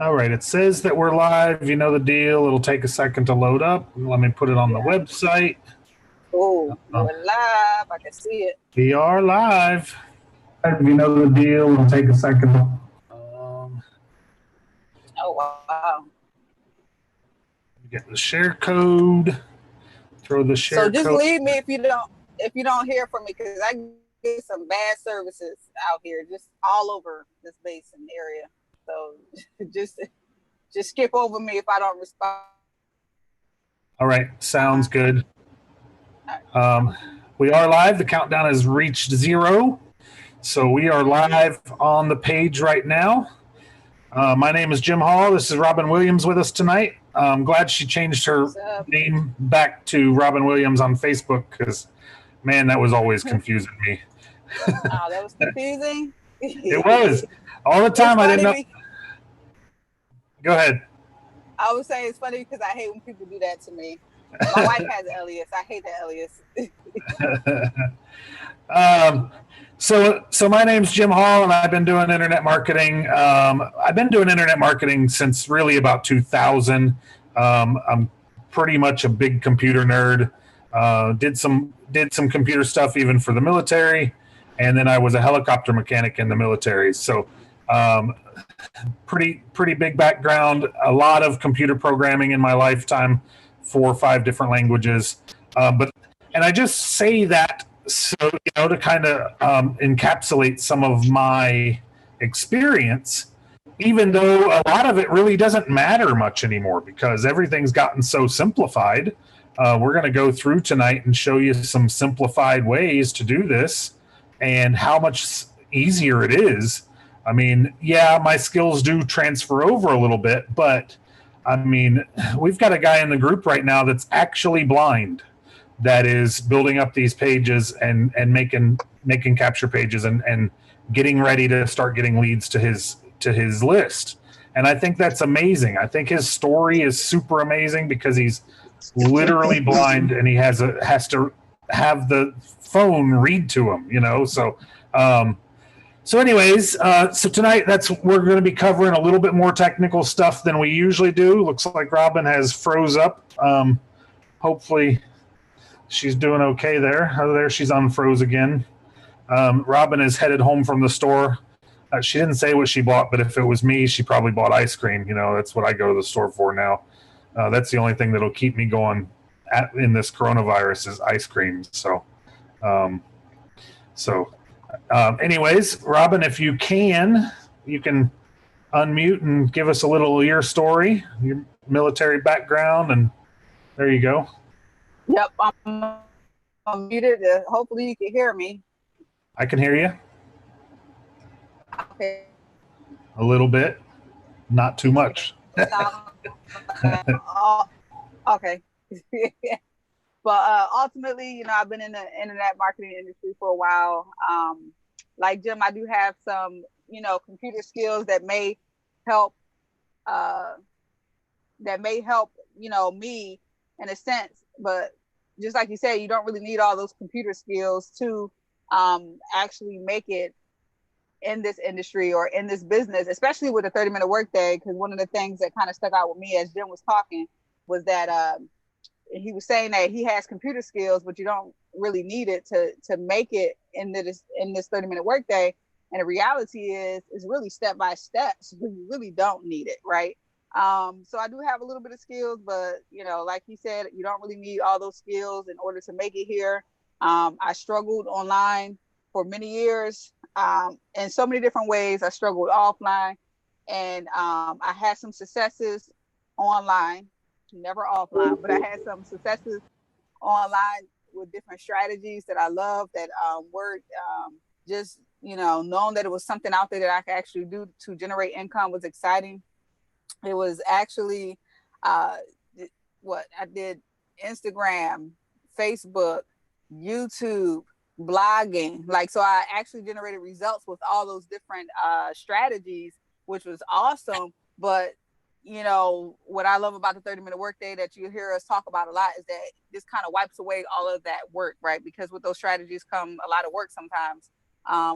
All right, it says that we're live. You know the deal. It'll take a second to load up. Let me put it on the Yeah. website. Oh, Uh, we're live. I can see it. we are live. You know the deal. It'll take a second. Um, Oh wow. get the share code. Throw the So share just code. leave me if you don't hear from me because I get some bad services out here, just all over this basin area. So just just skip over me if I don't respond. All right, sounds good. All right. Um, we are live. The countdown has reached 0. So we are live on the page right now. My name is Jim Hall. This is Robin Williams with us tonight. I'm glad she changed her What's up? name back to Robin Williams on Facebook because, man, that was always confusing me. Oh, that was confusing. It was. All the It's time I didn't funny. know. Go ahead. I would say it's funny because I hate when people do that to me. My wife has an alias. I hate that alias. um, so my name's Jim Hall, and I've been doing internet marketing. I've been doing internet marketing since really about 2000. I'm pretty much a big computer nerd. Did some computer stuff even for the military, and then I was a helicopter mechanic in the military. So um, pretty big background. A lot of computer programming in my lifetime, 4 or 5 different languages. But and I just say that so to kind of encapsulate some of my experience, even though a lot of it really doesn't matter much anymore because everything's gotten so simplified. We're going to go through tonight and show you some simplified ways to do this and how much easier it is. I mean, yeah, my skills do transfer over a little bit, but I mean, we've got a guy in the group right now that's actually blind that is building up these pages and making capture pages and getting ready to start getting leads to his list. And I think that's amazing. I think his story is super amazing because he's literally blind and he has to have the phone read to him. So anyways, so tonight we're going to be covering a little bit more technical stuff than we usually do. Looks like Robin has froze up. Hopefully she's doing okay there. Oh, there she's unfroze again. Robin is headed home from the store. She didn't say what she bought, but if it was me, she probably bought ice cream. That's what I go to the store for now. That's the only thing that'll keep me going in this coronavirus is ice cream. Anyways, Robin, if you can unmute and give us a little of your story, your military background, and there you go. Yep, I'm muted. Hopefully you can hear me. I can hear you. Okay. A little bit, not too much. Okay. But ultimately, I've been in the internet marketing industry for a while. Like Jim, I do have some, computer skills that may help, me in a sense. But just like you said, you don't really need all those computer skills to actually make it in this industry or in this business, especially with a 30-minute workday. Because one of the things that kind of stuck out with me as Jim was talking was that he was saying that he has computer skills, but you don't really need it to make it in this 30-minute workday. And the reality is really step by step. So you really don't need it, right? So I do have a little bit of skills, but like he said, you don't really need all those skills in order to make it here. I struggled online for many years in so many different ways. I struggled offline, and I had some successes online, never offline, but I had some successes online with different strategies that I love that worked. Just knowing that it was something out there that I could actually do to generate income was exciting. It was actually what I did: Instagram, Facebook, YouTube, blogging. So I actually generated results with all those different strategies, which was awesome. But what I love about the 30-minute workday that you hear us talk about a lot is that this kind of wipes away all of that work, right? Because with those strategies come a lot of work sometimes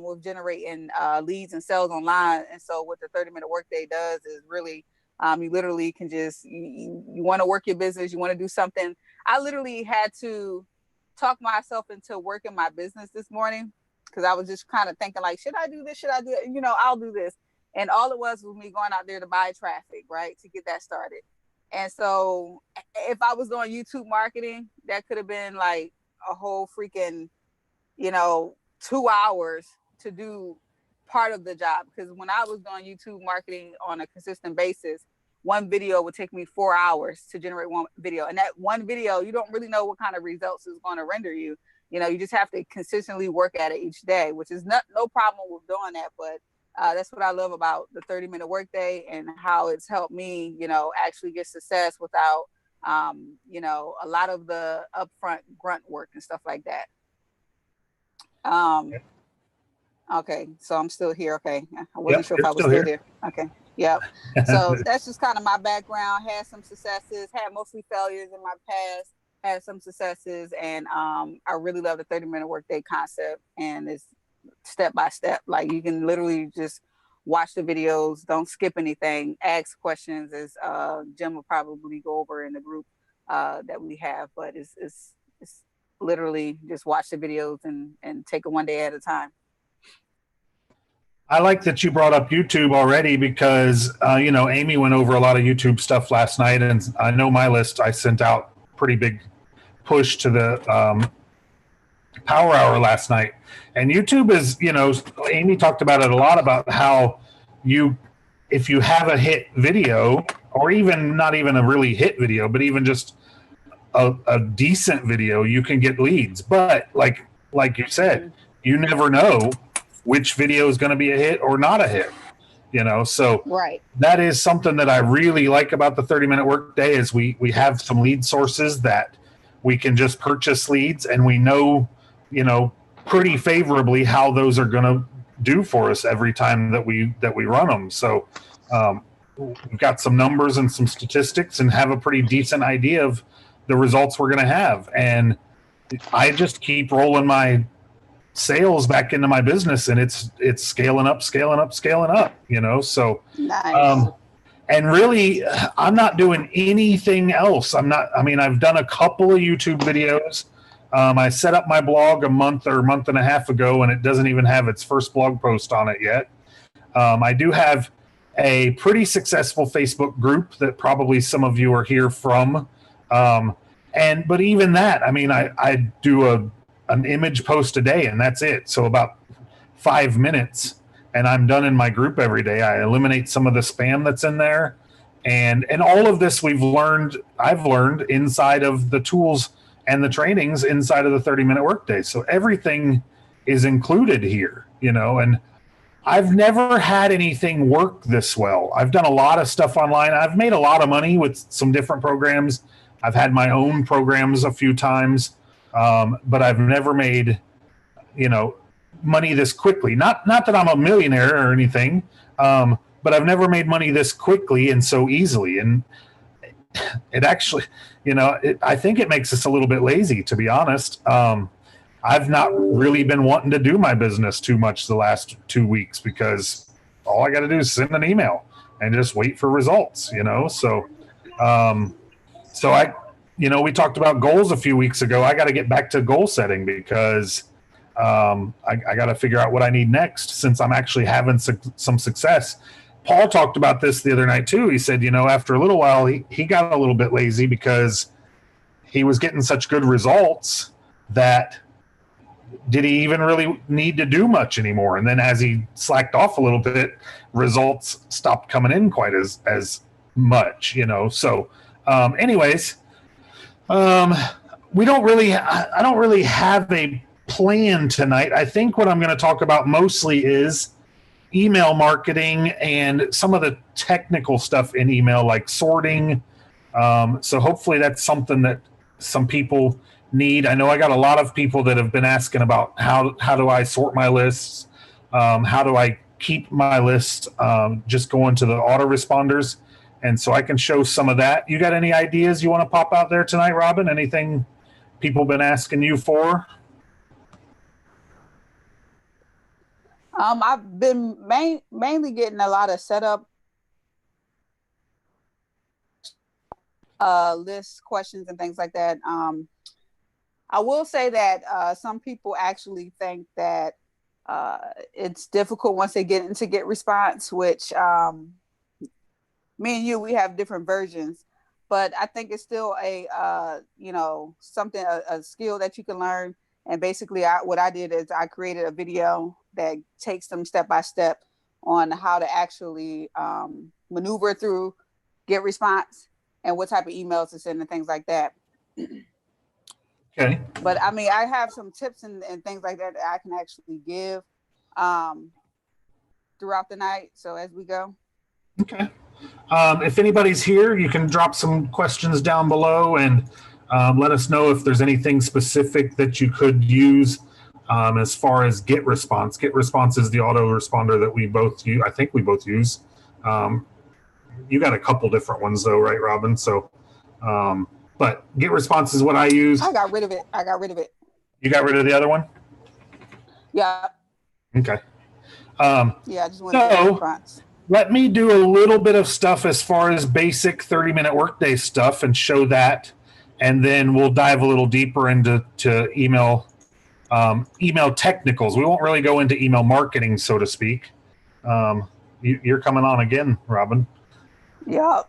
with generating leads and sales online. And so what the 30-minute workday does is really You literally can just, you want to work your business, you want to do something. I literally had to talk myself into working my business this morning because I was just kind of thinking like, should I do this? Should I do it? I'll do this. And all it was me going out there to buy traffic, right? To get that started. And so if I was doing YouTube marketing, that could have been like a whole freaking, 2 hours to do part of the job. Because when I was doing YouTube marketing on a consistent basis, one video would take me 4 hours to generate one video. And that one video, you don't really know what kind of results is going to render you. You just have to consistently work at it each day, which is no problem with doing that. But that's what I love about the 30-minute workday and how it's helped me, actually get success without, a lot of the upfront grunt work and stuff like that. Okay, so I'm still here. Okay, I wasn't sure if I was still here. Okay, yeah. So that's just kind of my background. Had some successes, had mostly failures in my past, had some successes, and I really love the 30-minute workday concept. And it's step by step. Like you can literally just watch the videos, don't skip anything, ask questions, as Jim will probably go over in the group that we have. But it's literally just watch the videos and take it one day at a time. I like that you brought up YouTube already because, Amy went over a lot of YouTube stuff last night, and I know my list, I sent out pretty big push to the Power Hour last night. And YouTube is, Amy talked about it a lot, about how if you have a hit video, or even not even a really hit video, but even just a decent video, you can get leads. But like you said, you never know which video is going to be a hit or not a hit, so right. That is something that I really like about the 30-minute workday is we have some lead sources that we can just purchase leads, and we know, pretty favorably how those are going to do for us every time that we run them. So we've got some numbers and some statistics and have a pretty decent idea of the results we're going to have. And I just keep rolling my sales back into my business, and it's scaling up, so nice. And really I'm not doing anything else. I've done a couple of YouTube videos. I set up my blog a month and a half ago, and it doesn't even have its first blog post on it yet. I do have a pretty successful Facebook group that probably some of you are here from, but even that, I do an image post a day, and that's it. So about 5 minutes, and I'm done in my group every day. I eliminate some of the spam that's in there, and all of this I've learned inside of the tools and the trainings inside of the 30-minute workday. So everything is included here, and I've never had anything work this well. I've done a lot of stuff online. I've made a lot of money with some different programs. I've had my own programs a few times. But I've never made, money this quickly. Not that I'm a millionaire or anything, but I've never made money this quickly and so easily. And it actually, I think it makes us a little bit lazy, to be honest. I've not really been wanting to do my business too much the last 2 weeks because all I got to do is send an email and just wait for results, So we talked about goals a few weeks ago. I got to get back to goal setting because I got to figure out what I need next since I'm actually having some success. Paul talked about this the other night too. He said, after a little while, he got a little bit lazy because he was getting such good results that did he even really need to do much anymore? And then as he slacked off a little bit, results stopped coming in quite as much, So anyways, I don't really have a plan tonight. I think what I'm going to talk about mostly is email marketing and some of the technical stuff in email, like sorting. So hopefully that's something that some people need. I know I got a lot of people that have been asking about how do I sort my lists? How do I keep my list just going to the autoresponders? And so I can show some of that. You got any ideas you want to pop out there tonight, Robin? Anything people been asking you for? I've been mainly getting a lot of setup list questions and things like that. I will say that some people actually think that it's difficult once they get into Get Response, which me and you, we have different versions, but I think it's still a something, a skill that you can learn. And basically, what I did is I created a video that takes them step by step on how to actually maneuver through Get Response and what type of emails to send and things like that. Okay. But I mean, I have some tips and things like that I can actually give throughout the night. So as we go. Okay. If anybody's here, you can drop some questions down below and let us know if there's anything specific that you could use as far as Get Response. Get Response is the autoresponder that we both use. I think we both use. You got a couple different ones though, right, Robin? So, but Get Response is what I use. I got rid of it. You got rid of the other one? Yeah. Okay. Yeah, I just want to Get Response. Let me do a little bit of stuff as far as basic 30-minute workday stuff and show that, and then we'll dive a little deeper into email technicals. We won't really go into email marketing, so to speak. You're coming on again, Robin. Yeah.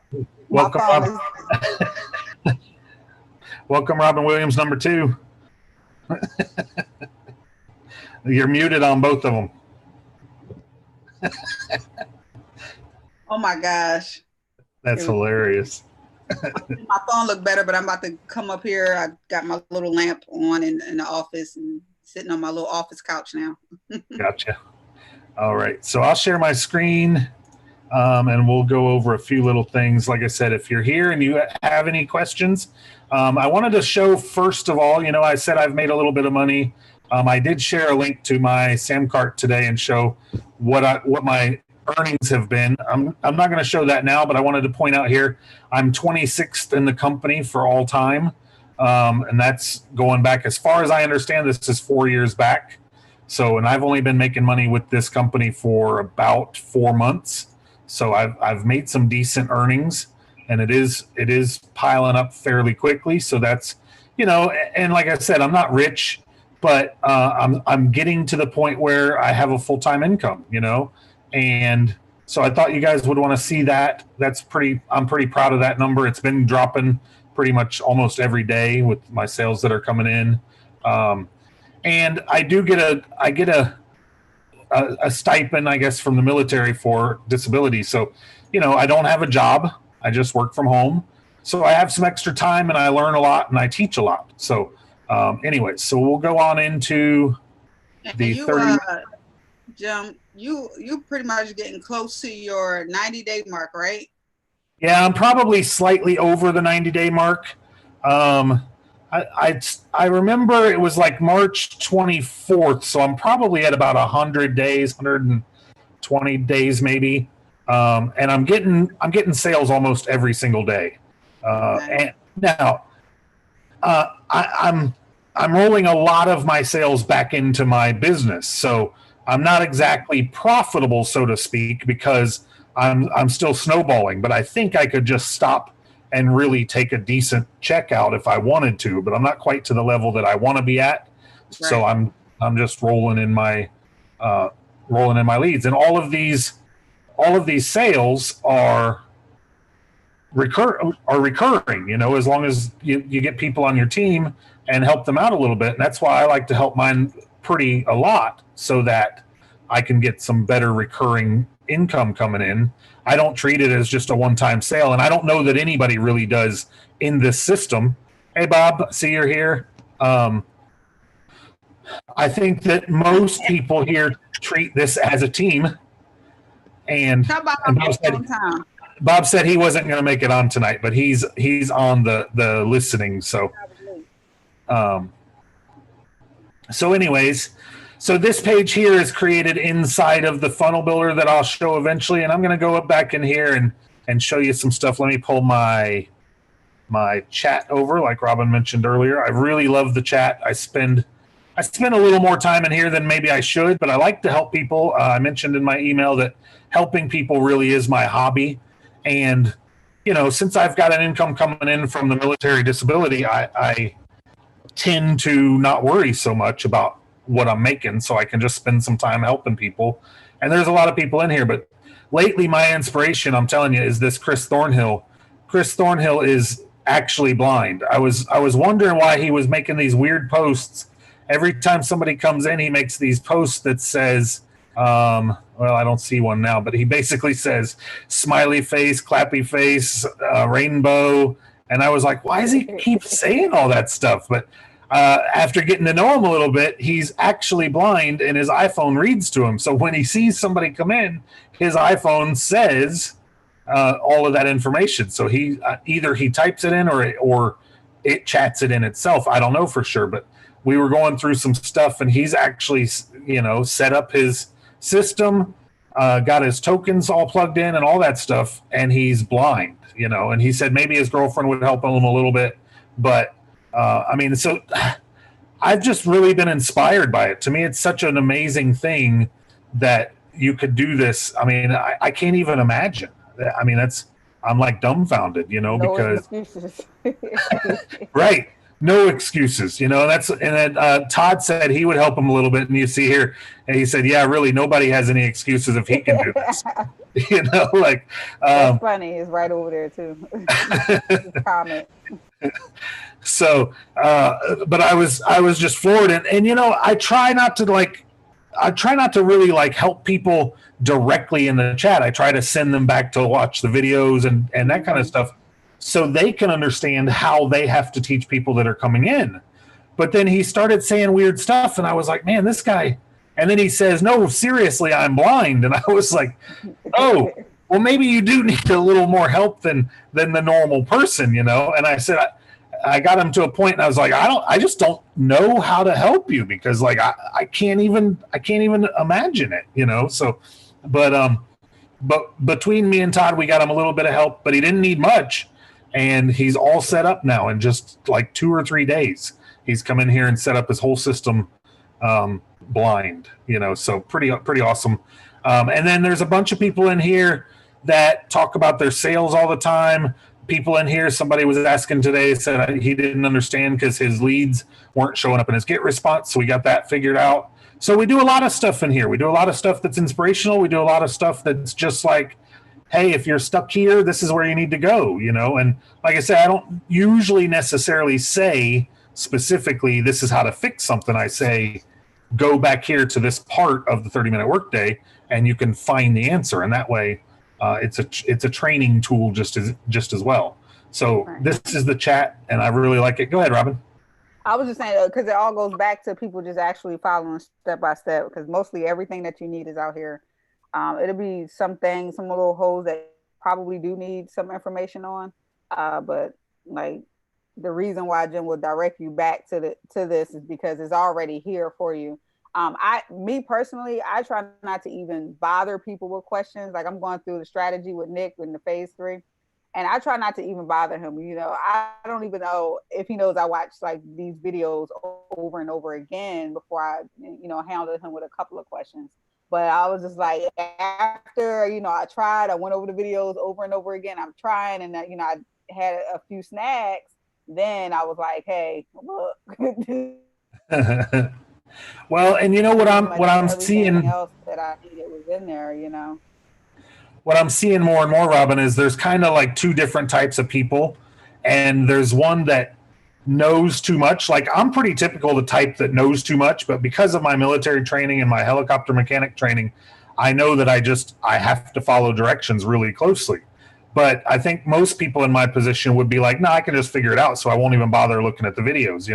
Welcome, Robin. Welcome, Robin Williams, number 2. You're muted on both of them. Oh my gosh. That's hilarious. My phone looked better, but I'm about to come up here. I got my little lamp on in the office and sitting on my little office couch now. Gotcha. All right. So I'll share my screen and we'll go over a few little things. Like I said, if you're here and you have any questions, I wanted to show, first of all, I said I've made a little bit of money. I did share a link to my Samcart today and show what my earnings have been. I'm not going to show that now, but I wanted to point out here, I'm 26th in the company for all time. And that's going back, as far as I understand, this is 4 years back. So, and I've only been making money with this company for about 4 months. So I've made some decent earnings, and it is piling up fairly quickly. So that's, and like I said, I'm not rich, but I'm getting to the point where I have a full-time income, and so I thought you guys would want to see that. I'm pretty proud of that number. It's been dropping pretty much almost every day with my sales that are coming in. And I get a stipend, I guess, from the military for disability. So, I don't have a job. I just work from home. So I have some extra time and I learn a lot and I teach a lot. So anyways, so we'll go on into the 30. Jim, you pretty much getting close to your 90-day mark, right? Yeah, I'm probably slightly over the 90-day mark. I remember it was like March 24th, so I'm probably at about 100 days, 120 days maybe. And I'm getting sales almost every single day. And now I'm rolling a lot of my sales back into my business, so I'm not exactly profitable, so to speak, because I'm still snowballing. But I think I could just stop and really take a decent check out if I wanted to, but I'm not quite to the level that I want to be at. Right. So I'm just rolling in my leads, and all of these sales are recurring, as long as you get people on your team and help them out a little bit. And that's why I like to help mine a lot, so that I can get some better recurring income coming in. I don't treat it as just a one-time sale, and I don't know that anybody really does in this system. Hey, Bob, see you're here. I think that most people here treat this as a team. And Bob said he wasn't going to make it on tonight, but he's on the listening. So, anyways, so this page here is created inside of the funnel builder that I'll show eventually, and I'm going to go back in here and show you some stuff. Let me pull my chat over, like Robin mentioned earlier. I really love the chat. I spend a little more time in here than maybe I should, but I like to help people. I mentioned in my email that helping people really is my hobby, and since I've got an income coming in from the military disability, I tend to not worry so much about what I'm making, so I can just spend some time helping people. And there's a lot of people in here, but lately my inspiration, I'm telling you, is this Chris Thornhill. Chris Thornhill is actually blind. I was wondering why he was making these weird posts. Every time somebody comes in, he makes these posts that says, well, I don't see one now, but he basically says smiley face, clappy face, rainbow. And I was like, why does he keep saying all that stuff? But after getting to know him a little bit, he's actually blind and his iPhone reads to him. So when he sees somebody come in, his iPhone says all of that information. So he either he types it in or it chats it in itself. I don't know for sure, but we were going through some stuff and he's actually, set up his system, got his tokens all plugged in and all that stuff. And he's blind, and he said maybe his girlfriend would help him a little bit. But so I've just really been inspired by it. To me, it's such an amazing thing that you could do this. I mean, I can't even imagine. I mean, I'm like dumbfounded, No because excuses. right. No excuses, and then Todd said he would help him a little bit. And you see here, and he said, yeah, really, nobody has any excuses if he can do this. That's funny. It's right over there too. Comment. So, but I was just floored. And I try not to really help people directly in the chat. I try to send them back to watch the videos and that kind of stuff, so they can understand how they have to teach people that are coming in. But then he started saying weird stuff, and I was like, man, this guy. And then he says, no, seriously, I'm blind. And I was like, oh, well, maybe you do need a little more help than the normal person, And I said, I got him to a point, and I was like, I just don't know how to help you, because I can't even imagine it, So, but between me and Todd, we got him a little bit of help, but he didn't need much. And he's all set up now in just like 2 or 3 days. He's come in here and set up his whole system blind, so pretty awesome. And then there's a bunch of people in here that talk about their sales all the time. People in here, somebody was asking today, said he didn't understand because his leads weren't showing up in his get response. So we got that figured out. So we do a lot of stuff in here. We do a lot of stuff that's inspirational. We do a lot of stuff that's just like, hey, if you're stuck here, this is where you need to go, And like I said, I don't usually necessarily say specifically, this is how to fix something. I say, go back here to this part of the 30-minute workday and you can find the answer. And that way it's a training tool just as well. So right. This is the chat and I really like it. Go ahead, Robin. I was just saying, because it all goes back to people just actually following step by step, because mostly everything that you need is out here. It'll be some little holes that probably do need some information on. But like the reason why Jim will direct you back to this is because it's already here for you. Me personally, I try not to even bother people with questions. Like I'm going through the strategy with Nick in the phase 3. And I try not to even bother him. I don't even know if he knows I watch like these videos over and over again before I, handle him with a couple of questions. But I was just like, after, I went over the videos over and over again. I'm trying, and I had a few snags. Then I was like, hey, look. Well, and what I'm seeing else that I needed was in there, What I'm seeing more and more, Robin, is there's kind of like 2 different types of people, and there's one that knows too much. Like I'm pretty typical the type that knows too much, but because of my military training and my helicopter mechanic training, I know that I have to follow directions really closely. But I think most people in my position would be like, no, I can just figure it out, so I won't even bother looking at the videos,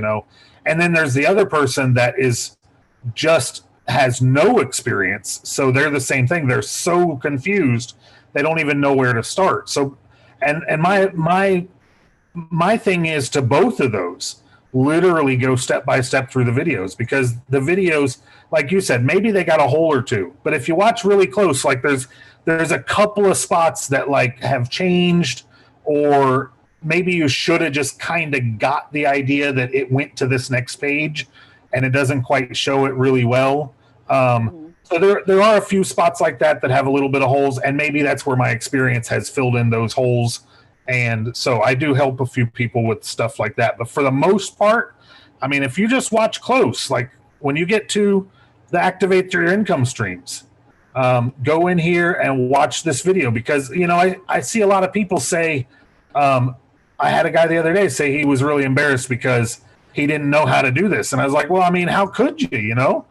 And then there's the other person that is just has no experience, so they're the same thing. They're so confused, they don't even know where to start. So, and my thing is to both of those literally go step by step through the videos, because the videos, like you said, maybe they got a hole or two, but if you watch really close, like there's a couple of spots that like have changed, or maybe you should have just kind of got the idea that it went to this next page and it doesn't quite show it really well. So there are a few spots like that have a little bit of holes, and maybe that's where my experience has filled in those holes And so I do help a few people with stuff like that. But for the most part, I mean, if you just watch close, like when you get to the activate your income streams, go in here and watch this video, because, you know, I see a lot of people say, I had a guy the other day say he was really embarrassed because he didn't know how to do this. And I was like, well, I mean, how could you, you know?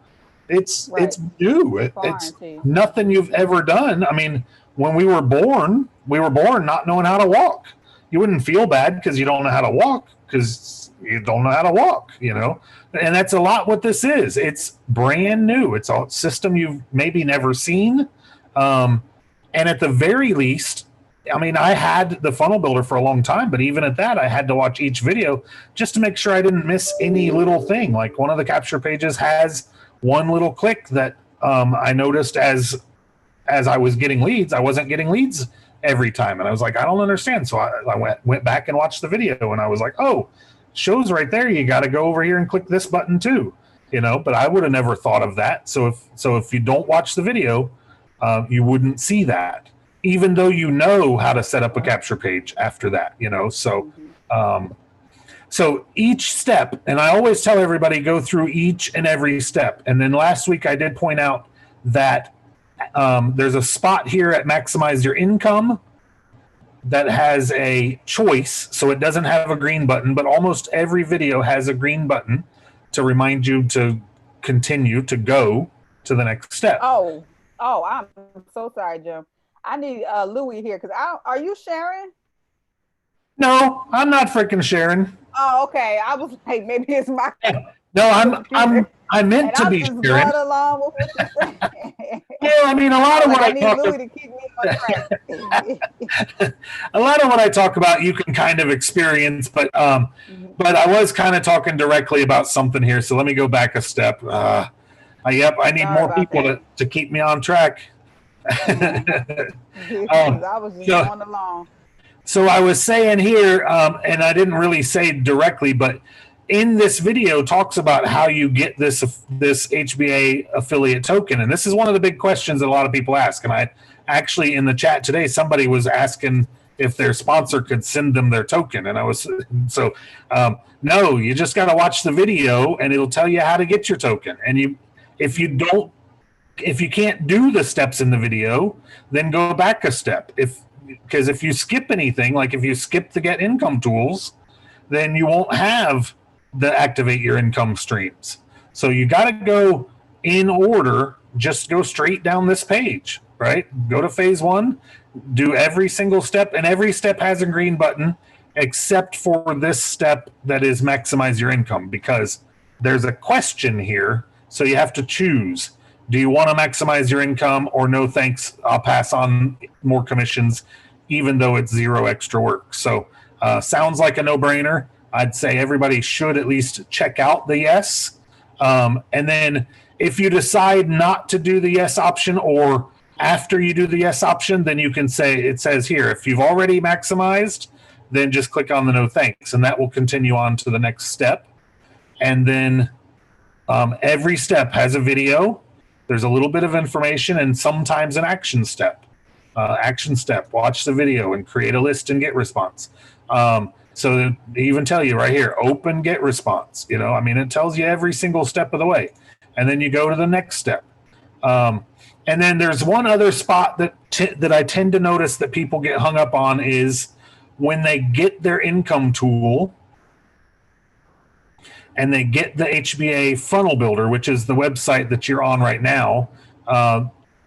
It's new. It's nothing you've ever done. I mean, when we were born not knowing how to walk. You wouldn't feel bad because you don't know how to walk, because you don't know how to walk, you know? And that's a lot what this is. It's brand new. It's a system you've maybe never seen. And at the very least, I mean, I had the funnel builder for a long time, but even at that, I had to watch each video just to make sure I didn't miss any little thing. Like one of the capture pages has one little click that I noticed as I was getting leads. I wasn't getting leads every time, and I was like, I don't understand. So I went back and watched the video, and I was like, oh, shows right there. You got to go over here and click this button too, you know. But I would have never thought of that. So if you don't watch the video, you wouldn't see that, even though you know how to set up a capture page after that, you know. So so each step, and I always tell everybody, go through each and every step. And then last week I did point out that there's a spot here at maximize your income that has a choice. So it doesn't have a green button, but almost every video has a green button to remind you to continue to go to the next step. Oh, I'm so sorry, Jim. I need Louie here, because are you sharing? No, I'm not freaking sharing. Oh, okay. I was like, maybe it's my. No, I meant to be sharing. Along with what you're saying. Well, I mean, a lot of what I talk Louie to keep me on track. A lot of what I talk about, you can kind of experience, but I was kind of talking directly about something here. So let me go back a step. I need more people to keep me on track. I was just going along. So I was saying here, and I didn't really say directly, but in this video talks about how you get this HBA affiliate token. And this is one of the big questions that a lot of people ask. And I actually, in the chat today, somebody was asking if their sponsor could send them their token. And I was, no, you just got to watch the video and it'll tell you how to get your token. And if you can't do the steps in the video, then go back a step. Because if you skip anything, like if you skip the get income tools, then you won't have the activate your income streams. So you got to go in order, just go straight down this page, right? Go to phase one, do every single step, and every step has a green button except for this step that is maximize your income, because there's a question here. So you have to choose. Do you want to maximize your income, or no thanks, I'll pass on more commissions, even though it's zero extra work? So sounds like a no-brainer. I'd say everybody should at least check out the yes. And then if you decide not to do the yes option, or after you do the yes option, then you can say, it says here, if you've already maximized, then just click on the no thanks, and that will continue on to the next step. And then every step has a video. There's a little bit of information and sometimes an action step. Watch the video and create a list and get response. So they even tell you right here, open get response. You know, I mean, it tells you every single step of the way. And then you go to the next step. And then there's one other spot that I tend to notice that people get hung up on is when they get their income tool and they get the HBA funnel builder, which is the website that you're on right now.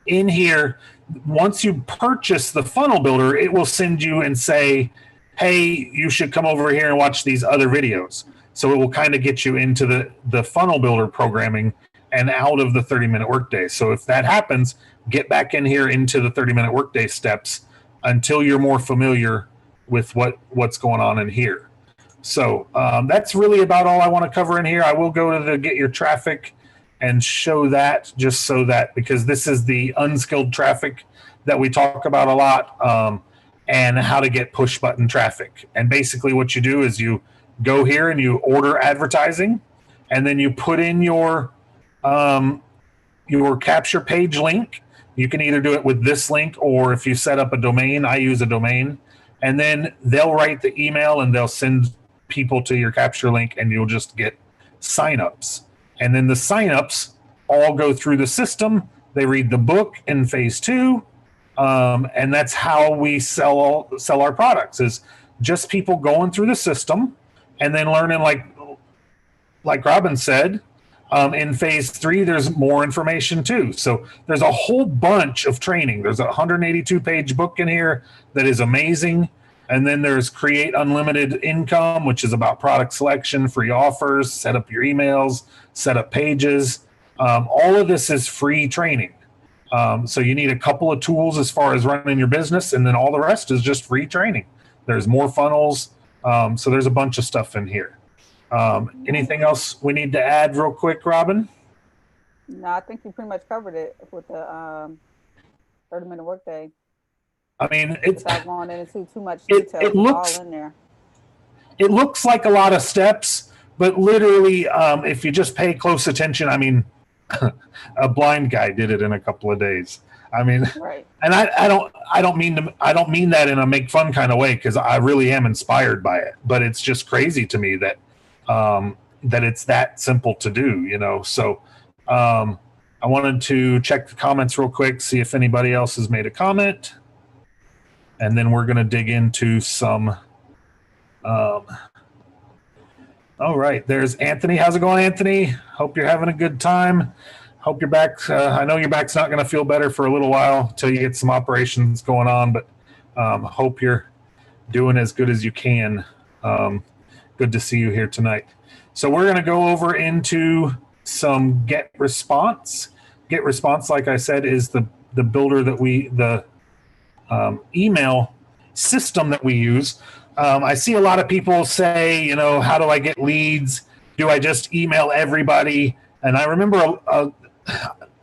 In here, once you purchase the funnel builder, it will send you and say, hey, you should come over here and watch these other videos. So it will kind of get you into the funnel builder programming and out of the 30-minute workday. So if that happens, get back in here into the 30-minute workday steps until you're more familiar with what's going on in here. So that's really about all I want to cover in here. I will go to the get your traffic and show that, just so that, because this is the unskilled traffic that we talk about a lot, and how to get push button traffic. And basically what you do is you go here and you order advertising, and then you put in your capture page link. You can either do it with this link, or if you set up a domain, I use a domain, and then they'll write the email and they'll send people to your capture link, and you'll just get signups. And then the signups all go through the system. They read the book in phase 2, and that's how we sell our products. Is just people going through the system and then learning, like Robin said. In phase 3, there's more information too. So there's a whole bunch of training. There's a 182-page book in here that is amazing. And then there's Create Unlimited Income, which is about product selection, free offers, set up your emails, set up pages. All of this is free training. So you need a couple of tools as far as running your business, and then all the rest is just free training. There's more funnels. So there's a bunch of stuff in here. Anything else we need to add real quick, Robin? No, I think you pretty much covered it with the 30-minute workday. I mean, it's without going into too much detail. It looks all in there. It looks like a lot of steps, but literally, if you just pay close attention, I mean, a blind guy did it in a couple of days. I mean, right. And I don't mean that in a make fun kind of way, because I really am inspired by it. But it's just crazy to me that it's that simple to do, you know. So I wanted to check the comments real quick, see if anybody else has made a comment, and then we're going to dig into some. All right, there's Anthony. How's it going, Anthony? Hope you're having a good time. Hope your back. I know your back's not going to feel better for a little while until you get some operations going on, but hope you're doing as good as you can. Good to see you here tonight. So we're going to go over into some Get Response. Get Response, like I said, is the builder that the email system that we use. I see a lot of people say, you know, how do I get leads? Do I just email everybody? And I remember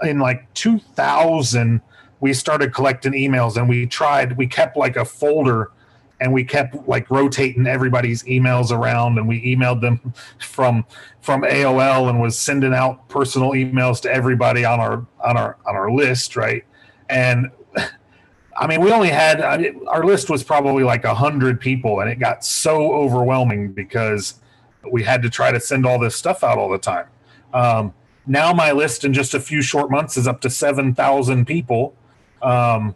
in like 2000, we started collecting emails, and we kept like a folder, and we kept like rotating everybody's emails around, and we emailed them from AOL and was sending out personal emails to everybody on our list, right? And I mean, we only had our list was probably like 100 people, and it got so overwhelming because we had to try to send all this stuff out all the time. Now my list in just a few short months is up to 7,000 people, and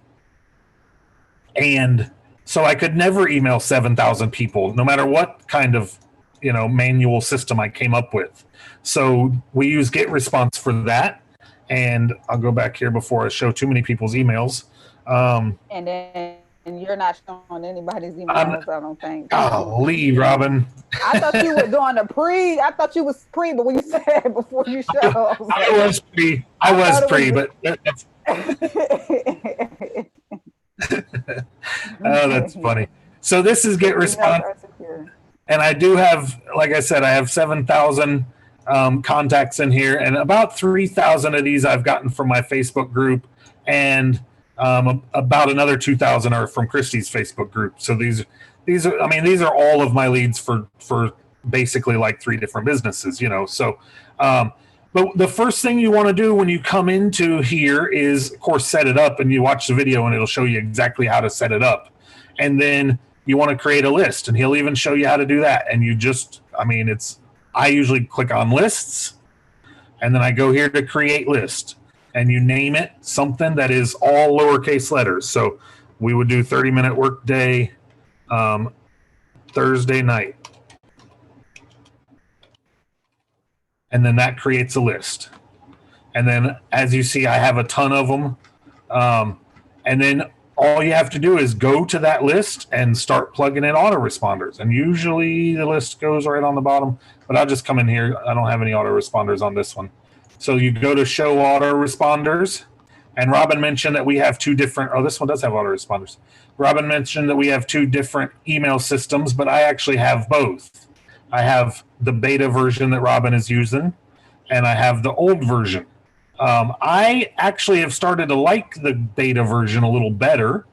so I could never email 7,000 people, no matter what kind of, you know, manual system I came up with. So we use Get Response for that, and I'll go back here before I show too many people's emails. And then you're not showing anybody's emails, I don't think. Golly, Robin. I thought you were doing a pre. I thought you was pre, but when you said before you show, I was pre. But that's oh, that's funny. So this is Get Response, and I do have, like I said, I have 7,000 contacts in here, and about 3,000 of these I've gotten from my Facebook group, and about another 2,000 are from Christy's Facebook group. So these are all of my leads for basically like 3 different businesses, you know. So, but the first thing you want to do when you come into here is, of course, set it up, and you watch the video and it'll show you exactly how to set it up. And then you want to create a list, and he'll even show you how to do that. And you just, I usually click on lists, and then I go here to create list. And you name it something that is all lowercase letters. So we would do 30-minute workday Thursday night. And then that creates a list. And then, as you see, I have a ton of them. And then all you have to do is go to that list and start plugging in autoresponders. And usually the list goes right on the bottom. But I'll just come in here. I don't have any autoresponders on this one. So you go to show autoresponders, and Robin mentioned that we have 2 different, this one does have autoresponders. Robin mentioned that we have 2 different email systems, but I actually have both. I have the beta version that Robin is using, and I have the old version. I actually have started to like the beta version a little better,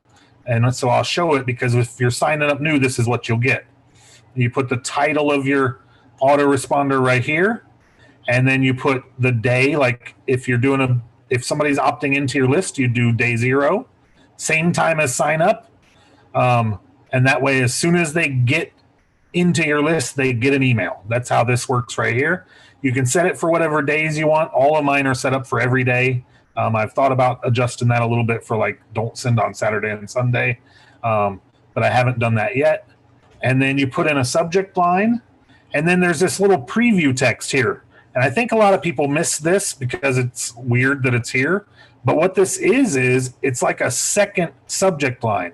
and so I'll show it, because if you're signing up new, this is what you'll get. You put the title of your autoresponder right here, and then you put the day, like if somebody's opting into your list, you do day 0, same time as sign up. And And that way, as soon as they get into your list, they get an email. That's how this works right here. You can set it for whatever days you want. All of mine are set up for every day. I've thought about adjusting that a little bit for like don't send on Saturday and Sunday, but I haven't done that yet. And then you put in a subject line, and then there's this little preview text here. And I think a lot of people miss this because it's weird that it's here. But what this is it's like a second subject line.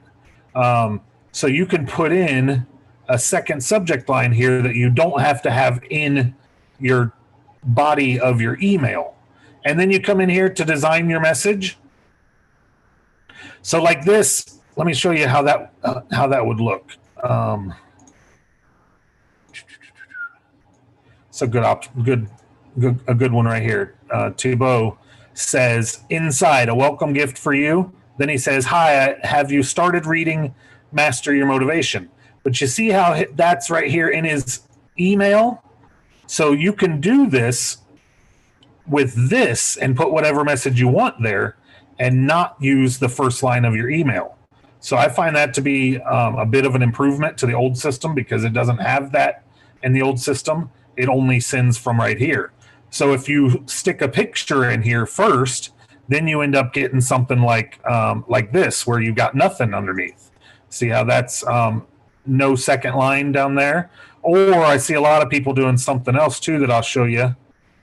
So you can put in a second subject line here that you don't have to have in your body of your email. And then you come in here to design your message. So like this, let me show you how that would look. It's a good one right here. Thibaut says, inside, a welcome gift for you. Then he says, hi, have you started reading Master Your Motivation? But you see how that's right here in his email? So you can do this with this and put whatever message you want there and not use the first line of your email. So I find that to be a bit of an improvement to the old system because it doesn't have that in the old system. It only sends from right here. So if you stick a picture in here first, then you end up getting something like this where you got nothing underneath. See how that's no second line down there? Or I see a lot of people doing something else too that I'll show you.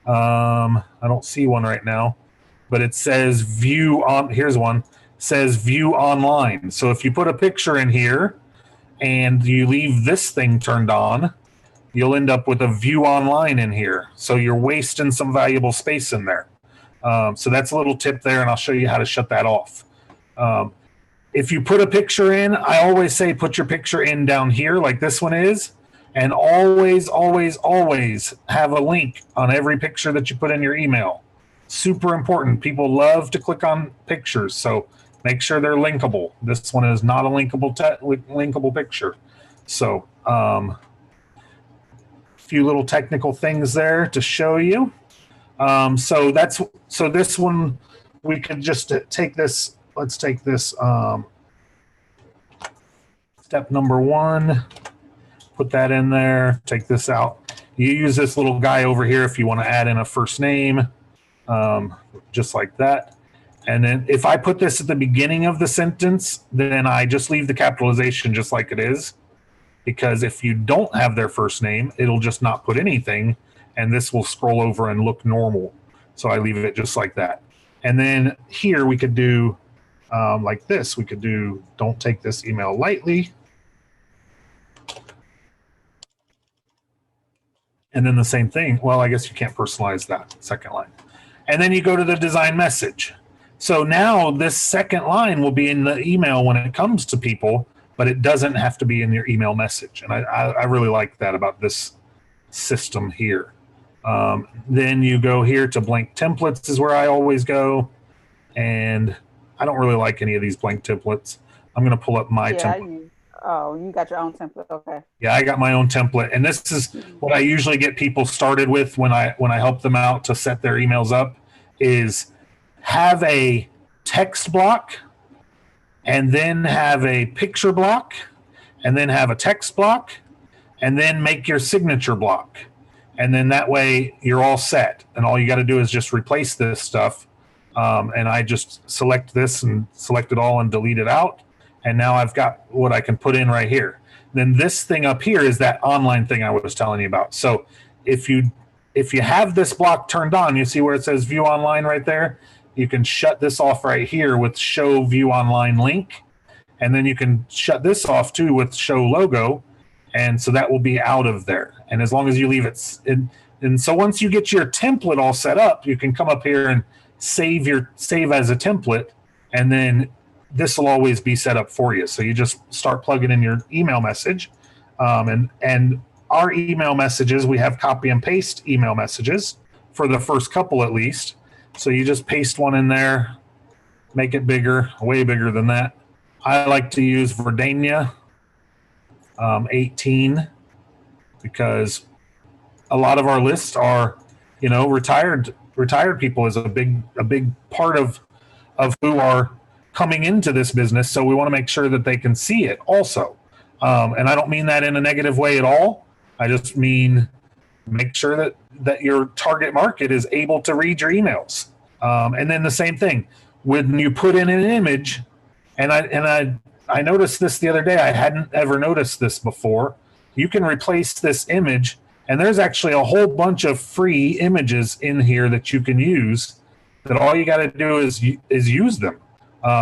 I don't see one right now, but it says view on. Here's one. Says view online. So if you put a picture in here and you leave this thing turned on, you'll end up with a view online in here. So you're wasting some valuable space in there. So that's a little tip there, and I'll show you how to shut that off. If you put a picture in, I always say put your picture in down here like this one is, and always, always, always have a link on every picture that you put in your email. Super important. People love to click on pictures, so make sure they're linkable. This one is not a linkable picture. So few little technical things there to show you. So this one, we could just take this. Let's take this step number 1, put that in there, take this out. You use this little guy over here if you want to add in a first name, just like that. And then if I put this at the beginning of the sentence, then I just leave the capitalization just like it is. Because if you don't have their first name, it'll just not put anything, and this will scroll over and look normal. So I leave it just like that. And then here we could do like this. We could do, don't take this email lightly. And then the same thing. Well, I guess you can't personalize that second line. And then you go to the design message. So now this second line will be in the email when it comes to people, but it doesn't have to be in your email message. And I really like that about this system here. Then you go here to blank templates is where I always go. And I don't really like any of these blank templates. I'm going to pull up my template. You got your own template. Okay. Yeah, I got my own template. And this is what I usually get people started with when I help them out to set their emails up is have a text block, and then have a picture block, and then have a text block, and then make your signature block. And then that way you're all set. And all you got to do is just replace this stuff. And I just select this and select it all and delete it out. And now I've got what I can put in right here. Then this thing up here is that online thing I was telling you about. So if you have this block turned on, you see where it says view online right there? You can shut this off right here with show view online link. And then you can shut this off too with show logo. And so that will be out of there. And as long as you leave it. And so once you get your template all set up, you can come up here and save as a template. And then this will always be set up for you. So you just start plugging in your email message. And our email messages, we have copy and paste email messages for the first couple at least. So you just paste one in there, make it bigger, way bigger than that. I like to use Verdania 18 because a lot of our lists are, retired people is a big part of who are coming into this business. So we want to make sure that they can see it also. And I don't mean that in a negative way at all. I just mean make sure that your target market is able to read your emails. And then the same thing when you put in an image, and I noticed this the other day. I hadn't ever noticed this before. You can replace this image, and there's actually a whole bunch of free images in here that you can use. That all you got to do is use them.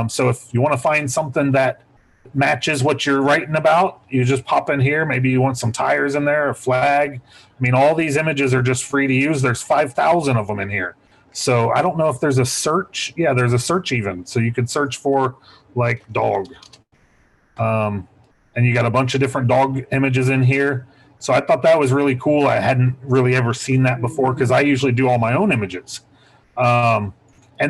So if you want to find something that matches what you're writing about, you just pop in here. Maybe you want some tires in there, a flag. I mean, all these images are just free to use. There's 5,000 of them in here. So I don't know if there's a search. Yeah, there's a search even. So you could search for like dog. And you got a bunch of different dog images in here. So I thought that was really cool. I hadn't really ever seen that before because I usually do all my own images. And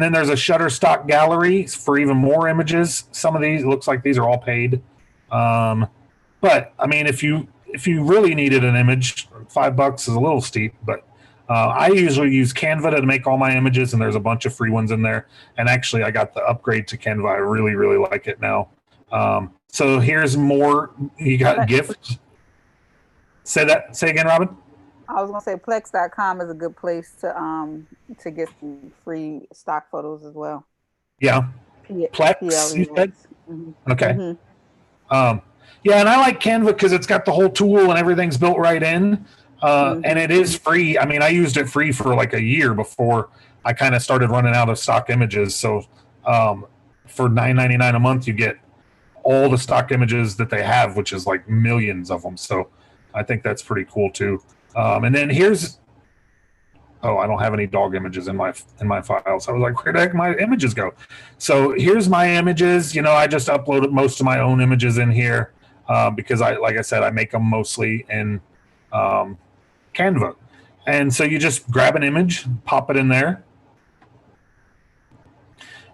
then there's a Shutterstock gallery for even more images. Some of these, it looks like these are all paid. But I mean, if you really needed an image, $5 is a little steep, but I usually use Canva to make all my images, and there's a bunch of free ones in there. And actually, I got the upgrade to Canva. I really, really like it now. So here's more. You got gifts. Say again, Robin. I was gonna say Plex.com is a good place to get some free stock photos as well. Yeah. Plex, you said? Mm-hmm. Okay. Mm-hmm. Yeah, and I like Canva because it's got the whole tool and everything's built right in. And it is free. I mean, I used it free for like a year before I kind of started running out of stock images. So for $9.99 a month, you get all the stock images that they have, which is like millions of them. So I think that's pretty cool too. And then here's, I don't have any dog images in my files. I was like, where the heck my images go? So here's my images. You know, I just uploaded most of my own images in here because like I said, I make them mostly in Canva. And so you just grab an image, pop it in there.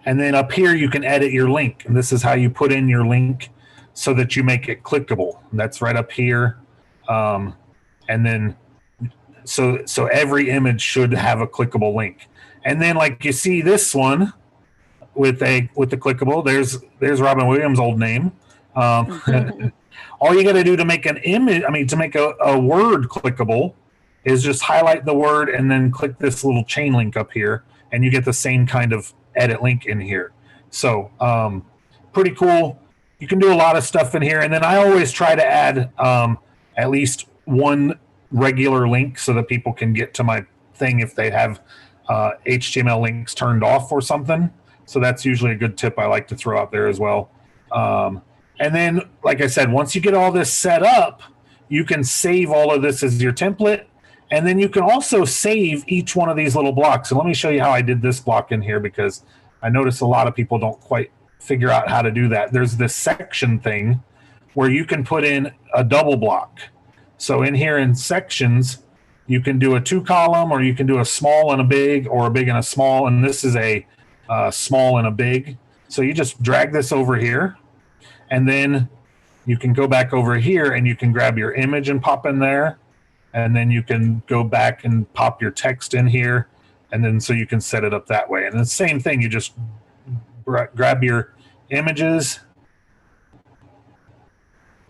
And then up here, you can edit your link. And this is how you put in your link so that you make it clickable. And that's right up here. And then so every image should have a clickable link. And then like you see this one with the clickable, there's Robin Williams' old name. All you got to do to make an image, to make a word clickable is just highlight the word and then click this little chain link up here, and you get the same kind of edit link in here. So pretty cool. You can do a lot of stuff in here. And then I always try to add at least one regular link so that people can get to my thing if they have HTML links turned off or something. So that's usually a good tip I like to throw out there as well. And then, like I said, once you get all this set up, you can save all of this as your template. And then you can also save each one of these little blocks. So let me show you how I did this block in here, because I notice a lot of people don't quite figure out how to do that. There's this section thing where you can put in a double block. So in here in sections, you can do a 2-column, or you can do a small and a big, or a big and a small. And this is a small and a big. So you just drag this over here, and then you can go back over here and you can grab your image and pop in there. And then you can go back and pop your text in here. And then so you can set it up that way. And the same thing, you just grab your images.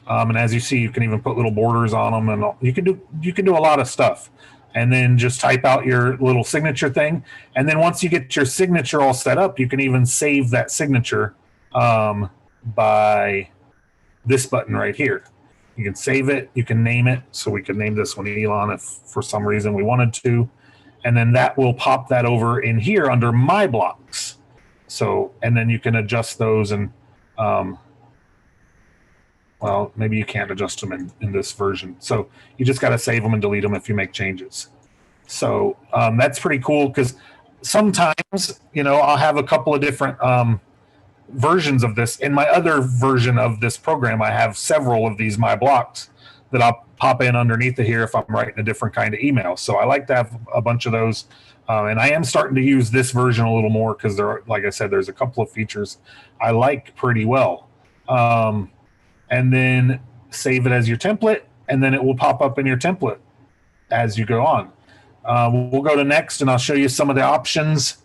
And as you see, you can even put little borders on them, and you can do a lot of stuff. And then just type out your little signature thing. And then once you get your signature all set up, you can even save that signature by this button right here. You can save it. You can name it. So we could name this one Elon if for some reason we wanted to. And then that will pop that over in here under My Blocks. So, and then you can adjust those, and well, maybe you can't adjust them in this version. So you just got to save them and delete them if you make changes. So that's pretty cool, because sometimes, I'll have a couple of different versions of this. In my other version of this program, I have several of these My Blocks that I'll pop in underneath of here if I'm writing a different kind of email. So I like to have a bunch of those. And I am starting to use this version a little more because like I said, there's a couple of features I like pretty well. And then save it as your template, and then it will pop up in your template as you go on. We'll go to next, and I'll show you some of the options.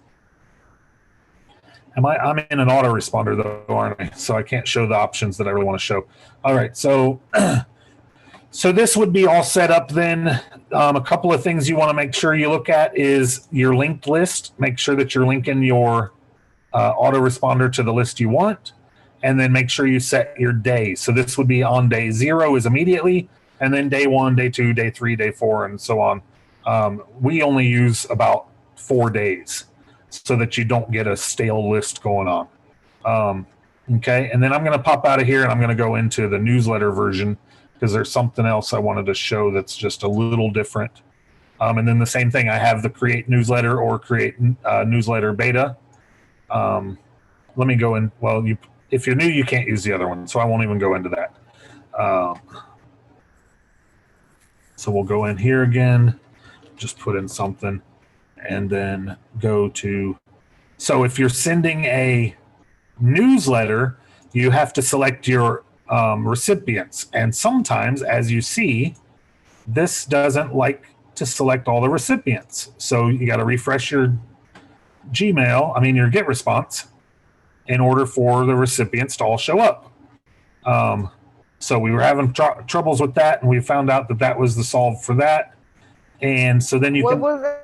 I'm in an autoresponder though, aren't I? So I can't show the options that I really want to show. All right, so so this would be all set up then. A couple of things you want to make sure you look at is your linked list. Make sure that you're linking your autoresponder to the list you want, and then make sure you set your day. So this would be on day 0 is immediately, and then day 1, day 2, day 3, day 4, and so on. We only use about 4 days so that you don't get a stale list going on. Okay, and then I'm going to pop out of here and I'm going to go into the newsletter version because there's something else I wanted to show that's just a little different. And then the same thing, I have the create newsletter or create newsletter beta. Let me go in. Well, if you're new, you can't use the other one, so I won't even go into that. So we'll go in here again, just put in something, and then go to. So if you're sending a newsletter, you have to select your recipients. And sometimes, as you see, this doesn't like to select all the recipients. So you got to refresh your your get response in order for the recipients to all show up. So we were having troubles with that, and we found out that was the solve for that. And so then what was it?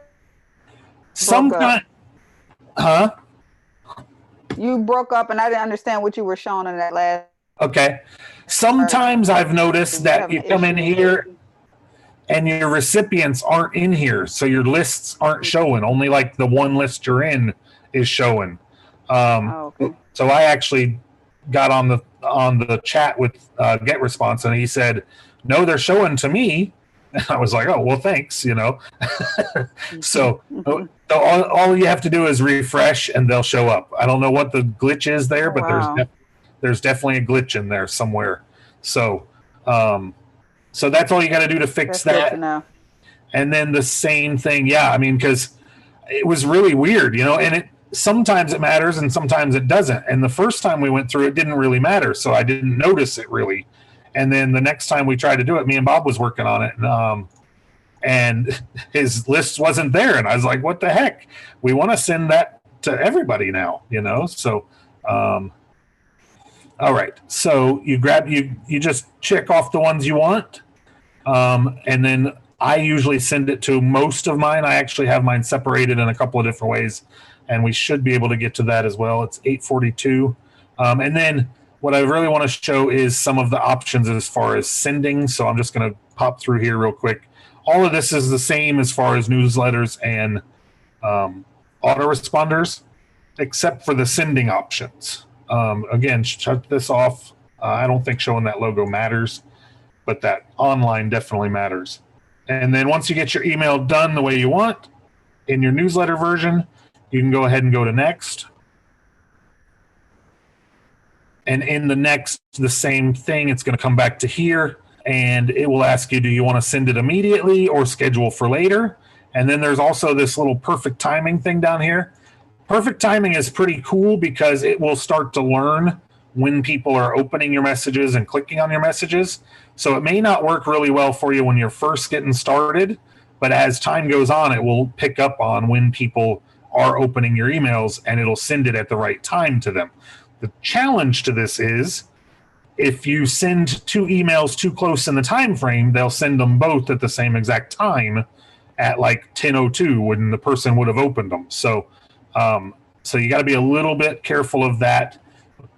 Sometimes, huh? You broke up, and I didn't understand what you were showing in that last. Okay. Sometimes I've noticed that you come in here and your recipients aren't in here, so your lists aren't showing. Only like the one list you're in is showing. Okay. So I actually got on the chat with Get Response, and he said, "No, they're showing to me." And I was like, "Oh, well, thanks." So all you have to do is refresh, and they'll show up. I don't know what the glitch is there, but there's definitely a glitch in there somewhere. So so that's all you got to do to fix that. And then the same thing, because it was really weird, and sometimes it matters and sometimes it doesn't. And the first time we went through, it didn't really matter, so I didn't notice it really. And then the next time we tried to do it, me and Bob was working on it, and his list wasn't there, and I was like, "What the heck? We want to send that to everybody now, So, all right. So you just check off the ones you want, and then I usually send it to most of mine. I actually have mine separated in a couple of different ways, and we should be able to get to that as well. It's 8:42, and then what I really want to show is some of the options as far as sending. So I'm just going to pop through here real quick. All of this is the same as far as newsletters and autoresponders, except for the sending options. Again, shut this off. I don't think showing that logo matters, but that online definitely matters. And then once you get your email done the way you want in your newsletter version, you can go ahead and go to next. And in the next, the same thing, it's going to come back to here, and it will ask you, do you want to send it immediately or schedule for later? And then there's also this little perfect timing thing down here. Perfect timing is pretty cool because it will start to learn when people are opening your messages and clicking on your messages. So it may not work really well for you when you're first getting started, but as time goes on, it will pick up on when people are opening your emails, and it'll send it at the right time to them. The challenge to this is if you send 2 emails too close in the time frame, they'll send them both at the same exact time at like 10:02 when the person would have opened them. So you got to be a little bit careful of that.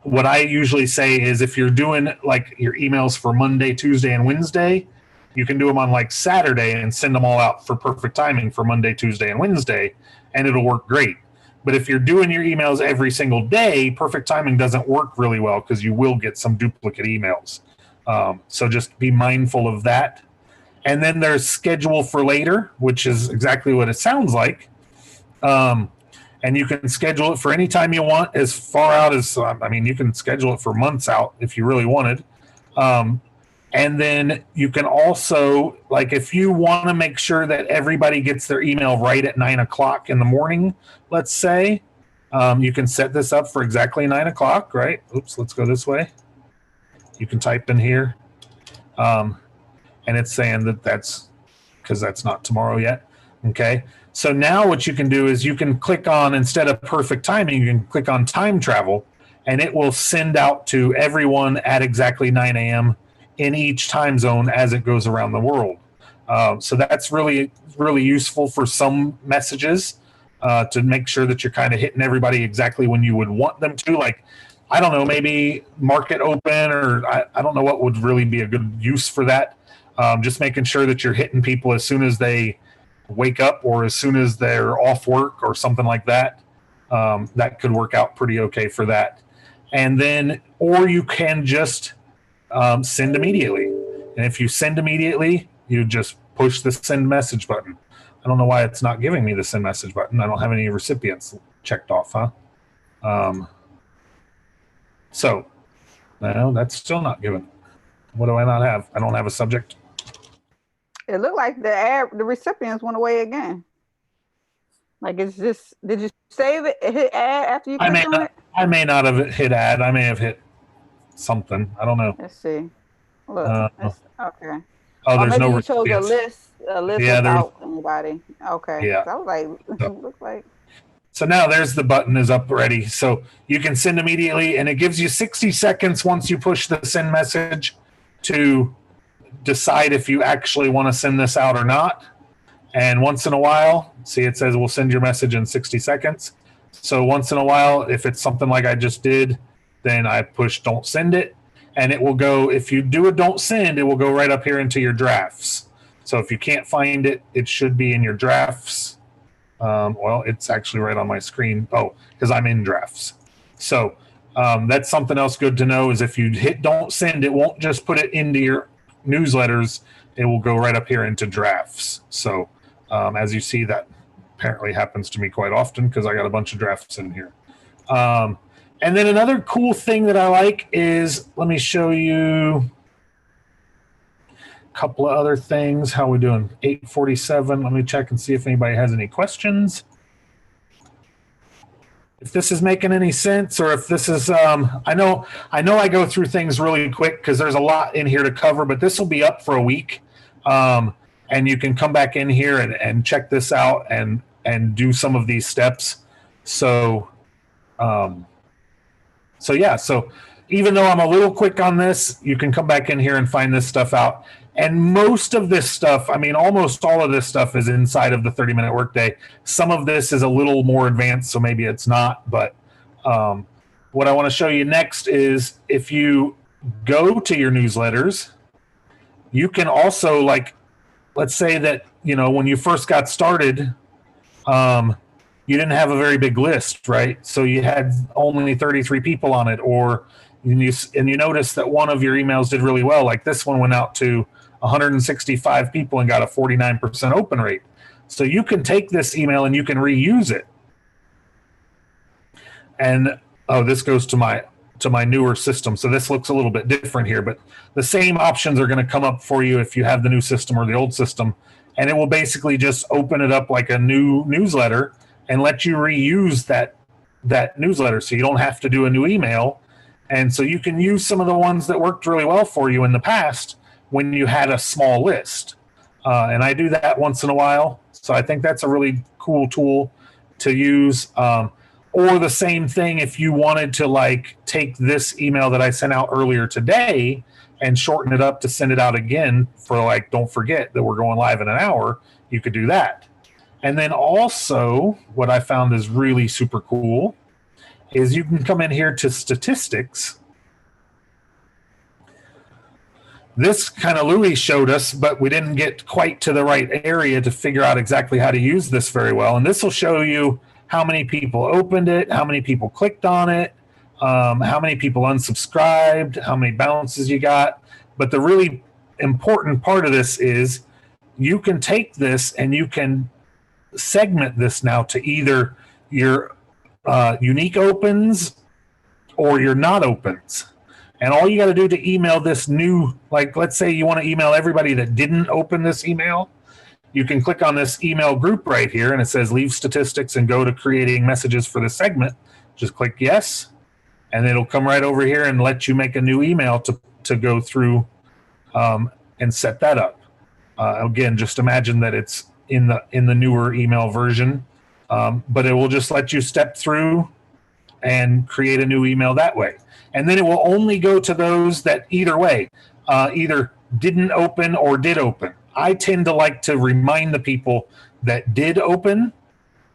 What I usually say is if you're doing like your emails for Monday, Tuesday, and Wednesday, you can do them on like Saturday and send them all out for perfect timing for Monday, Tuesday, and Wednesday, and it'll work great. But if you're doing your emails every single day, perfect timing doesn't work really well because you will get some duplicate emails. So just be mindful of that. And then there's schedule for later, which is exactly what it sounds like. And you can schedule it for any time you want, as far out as, you can schedule it for months out if you really wanted. And then you can also, like, if you want to make sure that everybody gets their email right at 9 o'clock in the morning, let's say, you can set this up for exactly 9 o'clock, right? Oops, let's go this way. You can type in here. And it's saying that's because that's not tomorrow yet. Okay. So now what you can do is you can click on, instead of perfect timing, you can click on time travel, and it will send out to everyone at exactly 9 a.m. in each time zone as it goes around the world. So that's really, really useful for some messages to make sure that you're kind of hitting everybody exactly when you would want them to. Like, I don't know, maybe market open, or I don't know what would really be a good use for that. Just making sure that you're hitting people as soon as they wake up or as soon as they're off work or something like that. That could work out pretty okay for that. And then, or you can just send immediately. And if you send immediately, you just push the send message button. I don't know why it's not giving me the send message button. I don't have any recipients checked off, huh? So, no, that's still not given. What do I not have? I don't have a subject. It looked like the recipients went away again. Like, it's just, did you save it, hit add after you clicked on it? I may not have hit add. I may have hit something. I don't know. Let's see. Look, okay. Oh, there's maybe no you chose a recipients. list without anybody. Okay. Yeah. So I was like, looks like. So now there's the button is up ready. So you can send immediately, and it gives you 60 seconds once you push the send message to decide if you actually want to send this out or not. And once in a while, see, it says we'll send your message in 60 seconds. So once in a while, if it's something like I just did, then I push don't send it. And it will go, if you do a don't send, it will go right up here into your drafts. So if you can't find it, it should be in your drafts. Well, it's actually right on my screen. Oh, because I'm in drafts. So that's something else good to know is if you hit don't send, it won't just put it into your newsletters. It will go right up here into drafts. So as you see, that apparently happens to me quite often because I got a bunch of drafts in here. And then another cool thing that I like is, let me show you a couple of other things. How are we doing? 8:47. Let me check and see if anybody has any questions. If this is making any sense, or if this is, I know I go through things really quick because there's a lot in here to cover, but this will be up for a week. And you can come back in here and check this out and do some of these steps. So, so even though I'm a little quick on this, you can come back in here and find this stuff out. And most of this stuff, I mean, almost all of this stuff is inside of the 30-minute workday. Some of this is a little more advanced, so maybe it's not. But what I want to show you next is if you go to your newsletters, you can also, like, let's say that, when you first got started, you didn't have a very big list, right? So you had only 33 people on it, or you notice that one of your emails did really well. Like this one went out to 165 people and got a 49% open rate. So you can take this email and you can reuse it. And this goes to my newer system. So this looks a little bit different here, but the same options are going to come up for you if you have the new system or the old system. And it will basically just open it up like a new newsletter and let you reuse that newsletter. So you don't have to do a new email. And so you can use some of the ones that worked really well for you in the past when you had a small list. And I do that once in a while. So I think that's a really cool tool to use. Or the same thing if you wanted to like take this email that I sent out earlier today and shorten it up to send it out again for like, don't forget that we're going live in an hour, you could do that. And then also what I found is really super cool is you can come in here to statistics. This kind of Louis showed us, but we didn't get quite to the right area to figure out exactly how to use this very well. And this will show you how many people opened it, how many people clicked on it, how many people unsubscribed, how many bounces you got. But the really important part of this is you can take this and you can segment this now to either your unique opens or your not opens. And all you got to do to email this new, like let's say you want to email everybody that didn't open this email, you can click on this email group right here and it says leave statistics and go to creating messages for this segment. Just click yes, and it'll come right over here and let you make a new email to go through and set that up. Again, just imagine that it's in the newer email version. But it will just let you step through and create a new email that way. And then it will only go to those that either way, either didn't open or did open. I tend to like to remind the people that did open,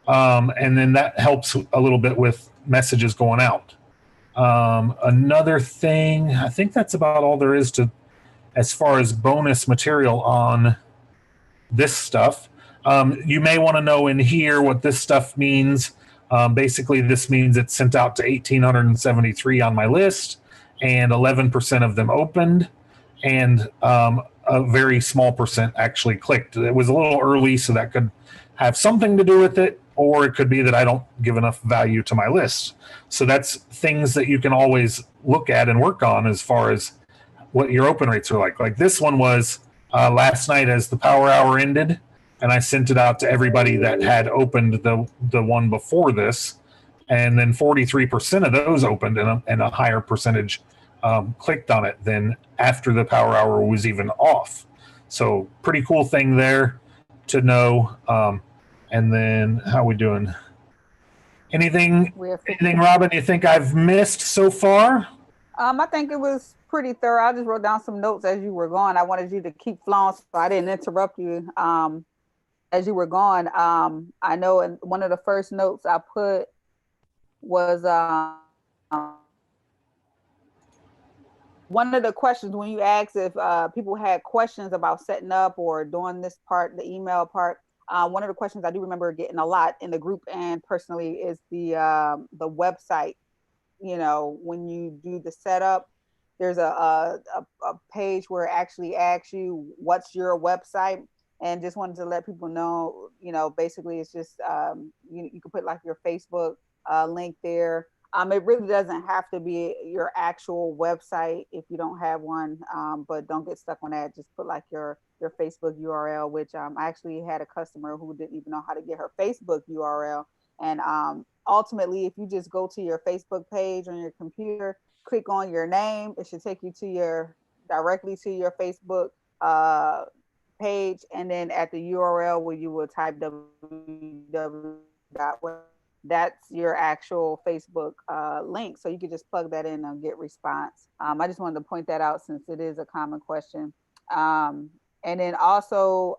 and then that helps a little bit with messages going out. Another thing, I think that's about all there is to as far as bonus material on this stuff. You may want to know in here what this stuff means. Basically, this means it's sent out to 1,873 on my list, and 11% of them opened, and a very small percent actually clicked. It was a little early, so that could have something to do with it, or it could be that I don't give enough value to my list. So that's things that you can always look at and work on as far as what your open rates are like. Like this one was last night as the power hour ended, and I sent it out to everybody that had opened the one before this, and then 43% of those opened, and a higher percentage clicked on it than after the power hour was even off. So pretty cool thing there to know. And then how we doing? Anything, Robin, you think I've missed so far? I think it was pretty thorough. I just wrote down some notes as you were going. I wanted you to keep flowing, so I didn't interrupt you as you were going. I know in one of the first notes I put was one of the questions when you asked if people had questions about setting up or doing this part, the email part. One of the questions I do remember getting a lot in the group and personally is the website. You know, when you do the setup, there's a page where it actually asks you what's your website, and just wanted to let people know, you know, basically it's just you can put like your Facebook link there. It really doesn't have to be your actual website if you don't have one, but don't get stuck on that. Just put like your Facebook URL, which I actually had a customer who didn't even know how to get her Facebook URL. And ultimately, if you just go to your Facebook page on your computer, click on your name, it should take you to directly to your Facebook page, and then at the URL where you will type www. That's your actual Facebook link. So you could just plug that in and get response. I just wanted to point that out since it is a common question. And then also,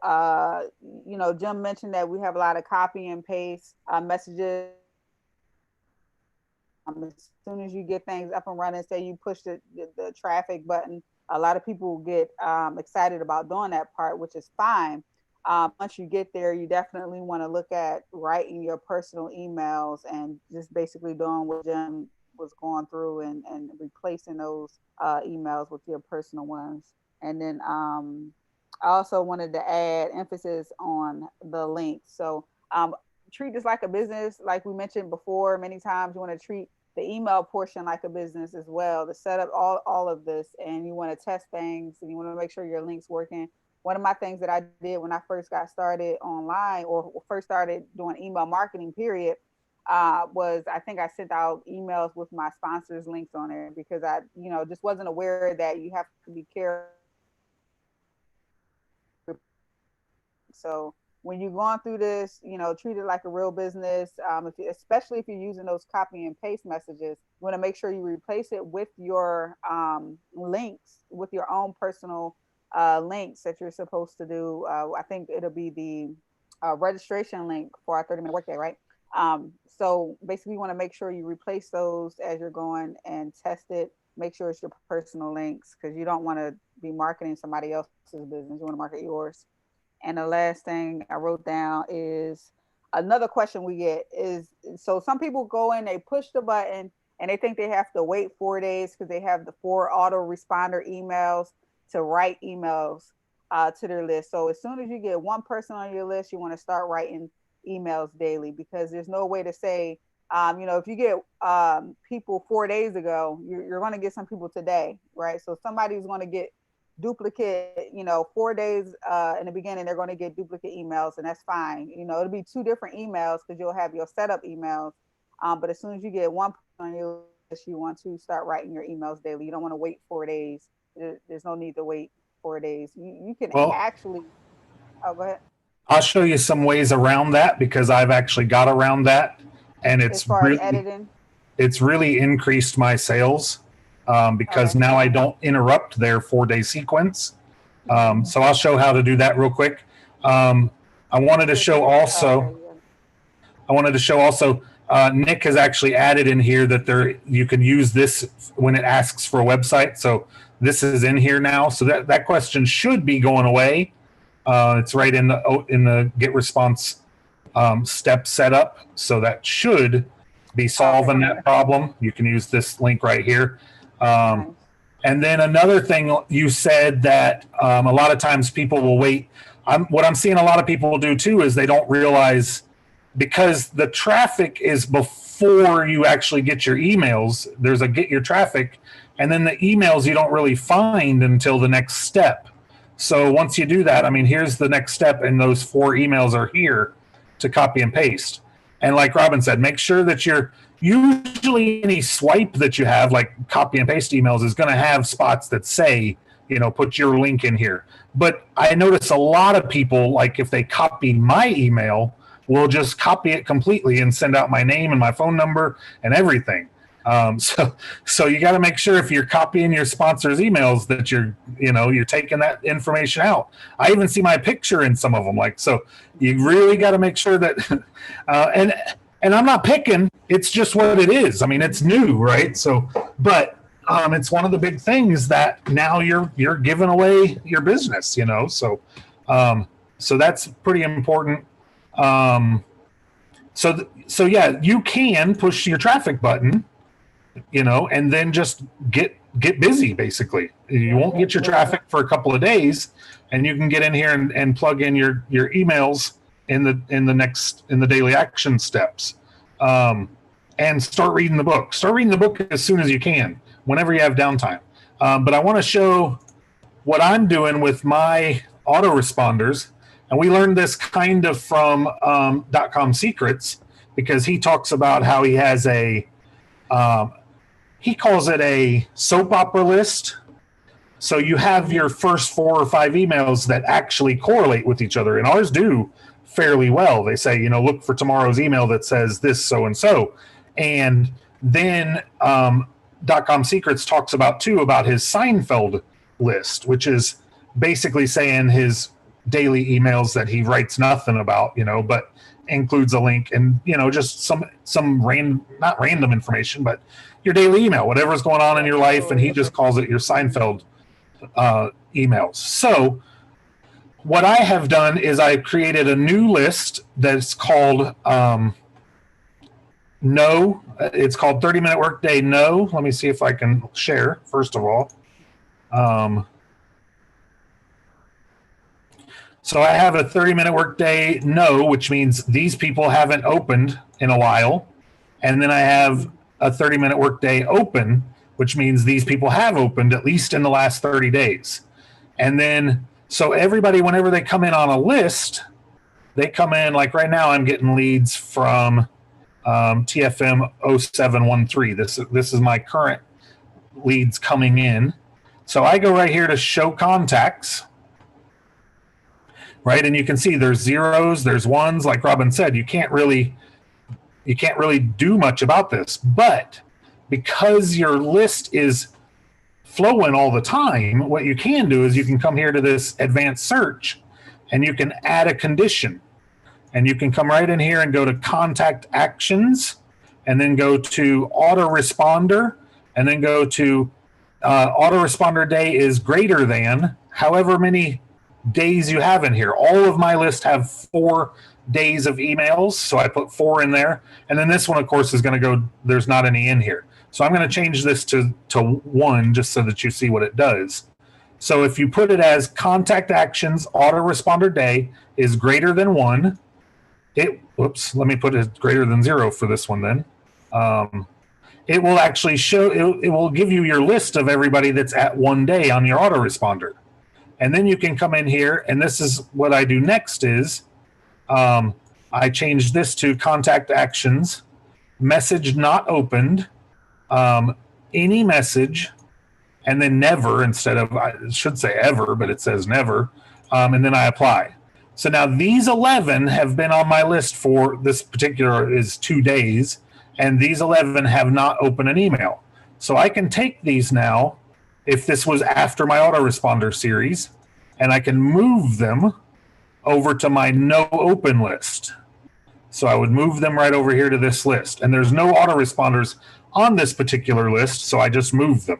you know, Jim mentioned that we have a lot of copy and paste messages. As soon as you get things up and running, say you push the traffic button, a lot of people get excited about doing that part, which is fine. Once you get there, you definitely want to look at writing your personal emails and just basically doing what Jim was going through and replacing those emails with your personal ones. And then I also wanted to add emphasis on the links. So treat this like a business, like we mentioned before many times. You want to treat the email portion like a business as well, to set up all of this, and you want to test things and you want to make sure your links working. One of my things that I did when I first got started online or first started doing email marketing, period, was I think I sent out emails with my sponsors links on it because I, you know, just wasn't aware that you have to be careful. So when you're going through this, you know, treat it like a real business. Especially if you're using those copy and paste messages, you want to make sure you replace it with your links, with your own personal links that you're supposed to do. I think it'll be the registration link for our 30-minute workday, right? So basically, you want to make sure you replace those as you're going and test it. Make sure it's your personal links because you don't want to be marketing somebody else's business. You want to market yours. And the last thing I wrote down is another question we get is, so some people go in, they push the button and they think they have to wait 4 days because they have the 4 autoresponder emails to write emails to their list. So as soon as you get one person on your list, you want to start writing emails daily because there's no way to say, you know, if you get people 4 days ago, you're going to get some people today, right? So somebody's going to get duplicate, you know, 4 days in the beginning, they're going to get duplicate emails, and that's fine. You know, it'll be 2 different emails because you'll have your setup emails. But as soon as you get one on your list, you want to start writing your emails daily. You don't want to wait 4 days. There's no need to wait 4 days. You can actually, oh, go ahead. I'll show you some ways around that because I've actually got around that, and as far as editing? it's really increased my sales because Okay. now I don't interrupt their 4-day sequence. So I'll show how to do that real quick. I wanted to show also. I wanted to show also. Nick has actually added in here that you can use this when it asks for a website. So this is in here now. So that question should be going away. It's right in the get response step setup. So that should be solving that problem. You can use this link right here. And then another thing, you said that a lot of times people will wait. What I'm seeing a lot of people do too is they don't realize, because the traffic is before you actually get your emails. There's a get your traffic, and then the emails you don't really find until the next step. So once you do that, I mean, here's the next step, and those 4 emails are here to copy and paste. And like Robin said, make sure that you're usually any swipe that you have, like copy and paste emails, is going to have spots that say, put your link in here. But I notice a lot of people, like if they copy my email, will just copy it completely and send out my name and my phone number and everything. So you got to make sure if you're copying your sponsors' emails that you're taking that information out. I even see my picture in some of them. So you really got to make sure that, and I'm not picking. It's just what it is. I mean, it's new, right? So, but it's one of the big things that now you're giving away your business. So that's pretty important. So yeah, you can push your traffic button, and then just get busy. Basically, you won't get your traffic for a couple of days, and you can get in here and plug in your emails in the daily action steps, and start reading the book. Start reading the book as soon as you can, whenever you have downtime. But I want to show what I'm doing with my autoresponders. And we learned this kind of from .com Secrets, because he talks about how he has he calls it a soap opera list. So you have your first 4 or 5 emails that actually correlate with each other. And ours do fairly well. They say, look for tomorrow's email that says this so-and-so. And then .com Secrets talks about his Seinfeld list, which is basically saying his daily emails that he writes nothing about, but includes a link and, just some not random information, but your daily email, whatever's going on in your life. And he just calls it your Seinfeld emails. So what I have done is I created a new list that's called No. It's called 30-Minute Workday No. Let me see if I can share, first of all. So I have a 30-minute workday no, which means these people haven't opened in a while. And then I have a 30-minute workday open, which means these people have opened at least in the last 30 days. And then, so everybody, whenever they come in on a list, they come in, like right now I'm getting leads from TFM 0713. This is my current leads coming in. So I go right here to show contacts. Right, and you can see there's zeros, there's ones. Like Robin said, you can't really do much about this. But because your list is flowing all the time, what you can do is you can come here to this advanced search, and you can add a condition, and you can come right in here and go to contact actions, and then go to autoresponder, and then go to autoresponder day is greater than however many days you have in here. All of my lists have 4 days of emails, so I put 4 in there. And then this one, of course, is going to go, there's not any in here. So I'm going to change this to 1 just so that you see what it does. So if you put it as contact actions, autoresponder day is greater than 1, let me put it greater than 0 for this one then. It will actually show, it will give you your list of everybody that's at 1 day on your autoresponder. And then you can come in here, and this is what I do next is I change this to contact actions, message not opened, any message, and then never instead of, it should say ever, but it says never, and then I apply. So now these 11 have been on my list for this particular is 2 days, and these 11 have not opened an email. So I can take these now, if this was after my autoresponder series, and I can move them over to my no open list. So I would move them right over here to this list. And there's no autoresponders on this particular list, so I just move them.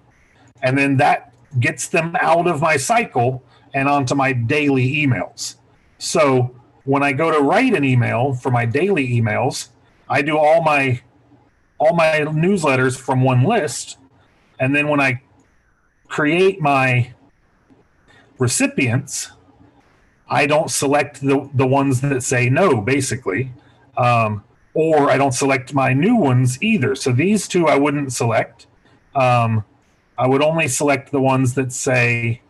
And then that gets them out of my cycle and onto my daily emails. So when I go to write an email for my daily emails, I do all my newsletters from one list. And then when I create my recipients, I don't select the ones that say no, basically. Or I don't select my new ones either. So these two I wouldn't select. I would only select the ones that say,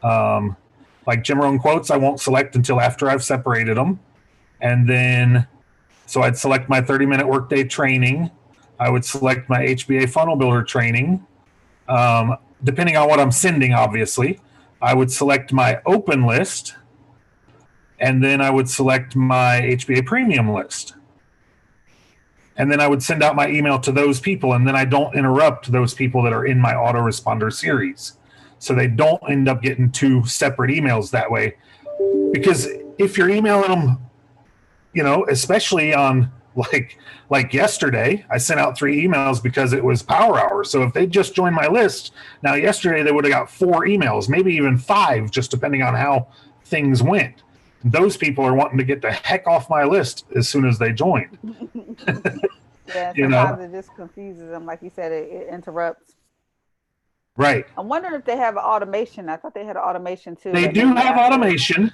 like Jim Rohn Quotes, I won't select until after I've separated them. And then, so I'd select my 30-minute workday training. I would select my HBA funnel builder training. Depending on what I'm sending, obviously. I would select my open list. And then I would select my HBA premium list. And then I would send out my email to those people, and then I don't interrupt those people that are in my autoresponder series. So they don't end up getting two separate emails that way. Because if you're emailing them, you know, especially on like yesterday, I sent out 3 emails because it was Power Hour. So if they just joined my list, now yesterday they would have got 4 emails, maybe even 5, just depending on how things went. Those people are wanting to get the heck off my list as soon as they joined. Yeah, sometimes it just confuses them. Like you said, it interrupts. Right. I'm wondering if they have an automation. I thought they had an automation too. They do have automation.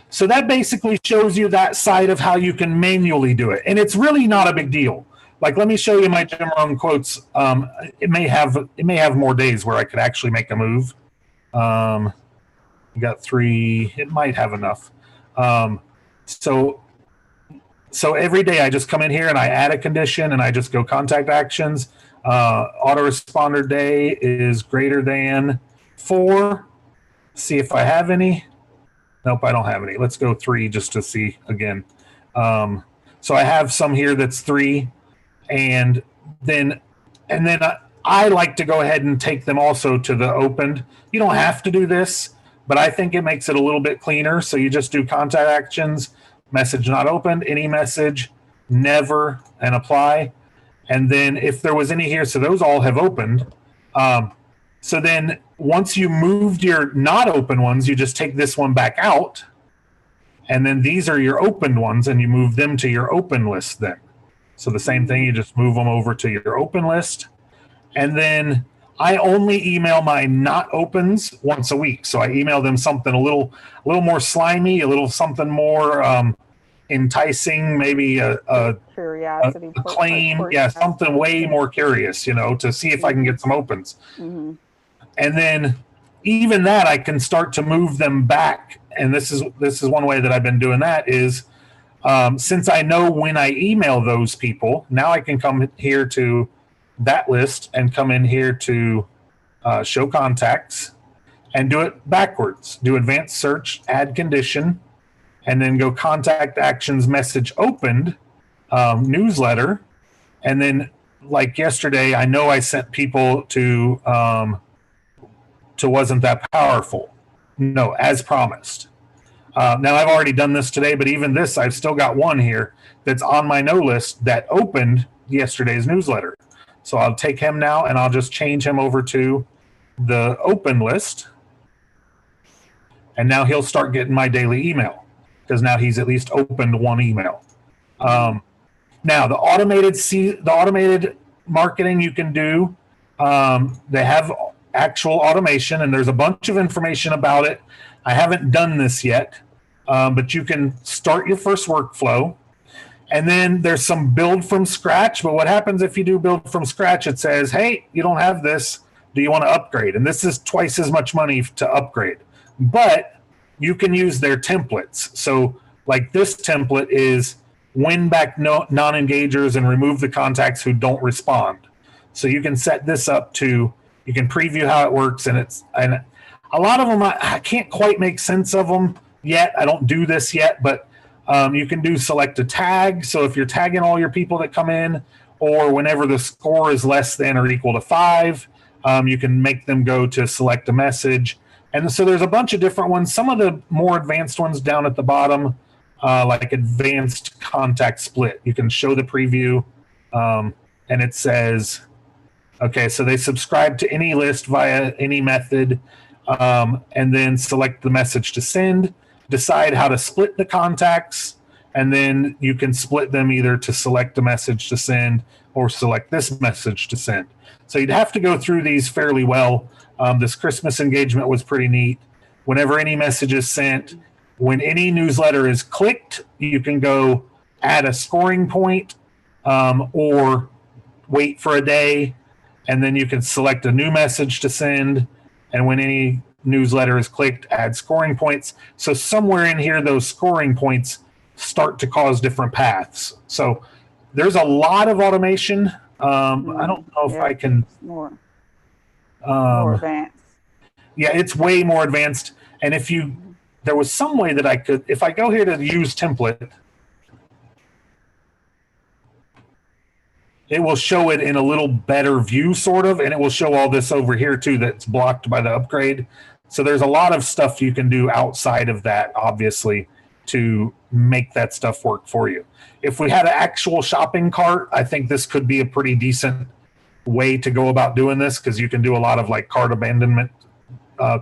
So that basically shows you that side of how you can manually do it. And it's really not a big deal. Like, let me show you my Jim Rohn Quotes. It may have more days where I could actually make a move. You got 3. It might have enough. So every day I just come in here and I add a condition and I just go contact actions. Autoresponder day is greater than 4. See if I have any. Nope, I don't have any. Let's go 3 just to see again. So I have some here that's 3, and then I like to go ahead and take them also to the opened. You don't have to do this, but I think it makes it a little bit cleaner. So you just do contact actions, message not opened, any message, never, and apply. And then if there was any here, so those all have opened. So then once you moved your not open ones, you just take this one back out. And then these are your opened ones, and you move them to your open list then. So the same thing, you just move them over to your open list. And then I only email my not opens once a week. So I email them something a little more slimy, a little something more enticing, maybe a curiosity, a claim, something way more curious, to see if I can get some opens. Mm-hmm. And then even that, I can start to move them back. And this is one way that I've been doing that is since I know when I email those people, now I can come here to that list and come in here to show contacts and do it backwards. Do advanced search, add condition, and then go contact actions, message opened, newsletter. And then like yesterday, I know I sent people to Wasn't That Powerful. No, as promised. Now I've already done this today, but even this, I've still got one here that's on my no list that opened yesterday's newsletter. So I'll take him now and I'll just change him over to the open list. And now he'll start getting my daily email because now he's at least opened one email. Now the automated marketing you can do, they have actual automation, and there's a bunch of information about it. I haven't done this yet, but you can start your first workflow, and then there's some build from scratch. But what happens if you do build from scratch? It says, hey, you don't have this. Do you want to upgrade? And this is twice as much money to upgrade. But you can use their templates. So like this template is win back non-engagers and remove the contacts who don't respond. So you can set this up to, you can preview how it works, and a lot of them I can't quite make sense of them yet. I don't do this yet, but you can do select a tag. So if you're tagging all your people that come in, or whenever the score is less than or equal to 5, you can make them go to select a message. And so there's a bunch of different ones. Some of the more advanced ones down at the bottom, like advanced contact split. You can show the preview, and it says, okay, so they subscribe to any list via any method, and then select the message to send, decide how to split the contacts, and then you can split them either to select a message to send or select this message to send. So you'd have to go through these fairly well. This Christmas engagement was pretty neat. Whenever any message is sent, when any newsletter is clicked, you can go add a scoring point, or wait for a day, and then you can select a new message to send. And when any newsletter is clicked, add scoring points. So somewhere in here, those scoring points start to cause different paths. So there's a lot of automation. I don't know if I can more advanced. Yeah, it's way more advanced. And if there was some way that I could, if I go here to use template, it will show it in a little better view, sort of, and it will show all this over here too that's blocked by the upgrade. So there's a lot of stuff you can do outside of that, obviously, to make that stuff work for you. If we had an actual shopping cart, I think this could be a pretty decent way to go about doing this, because you can do a lot of like cart abandonment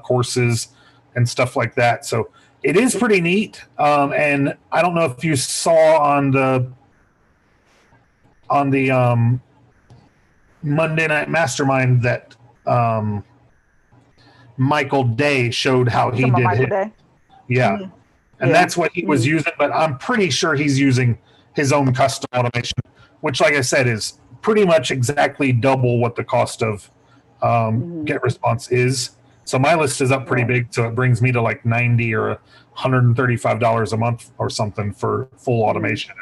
courses and stuff like that. So it is pretty neat. And I don't know if you saw on the Monday Night Mastermind that Michael Day showed how he did it. Day? Yeah. Mm-hmm. And that's what he was using, but I'm pretty sure he's using his own custom automation, which, like I said, is pretty much exactly double what the cost of Get Response is. So my list is up pretty big, so it brings me to like $90 or $135 a month or something for full automation.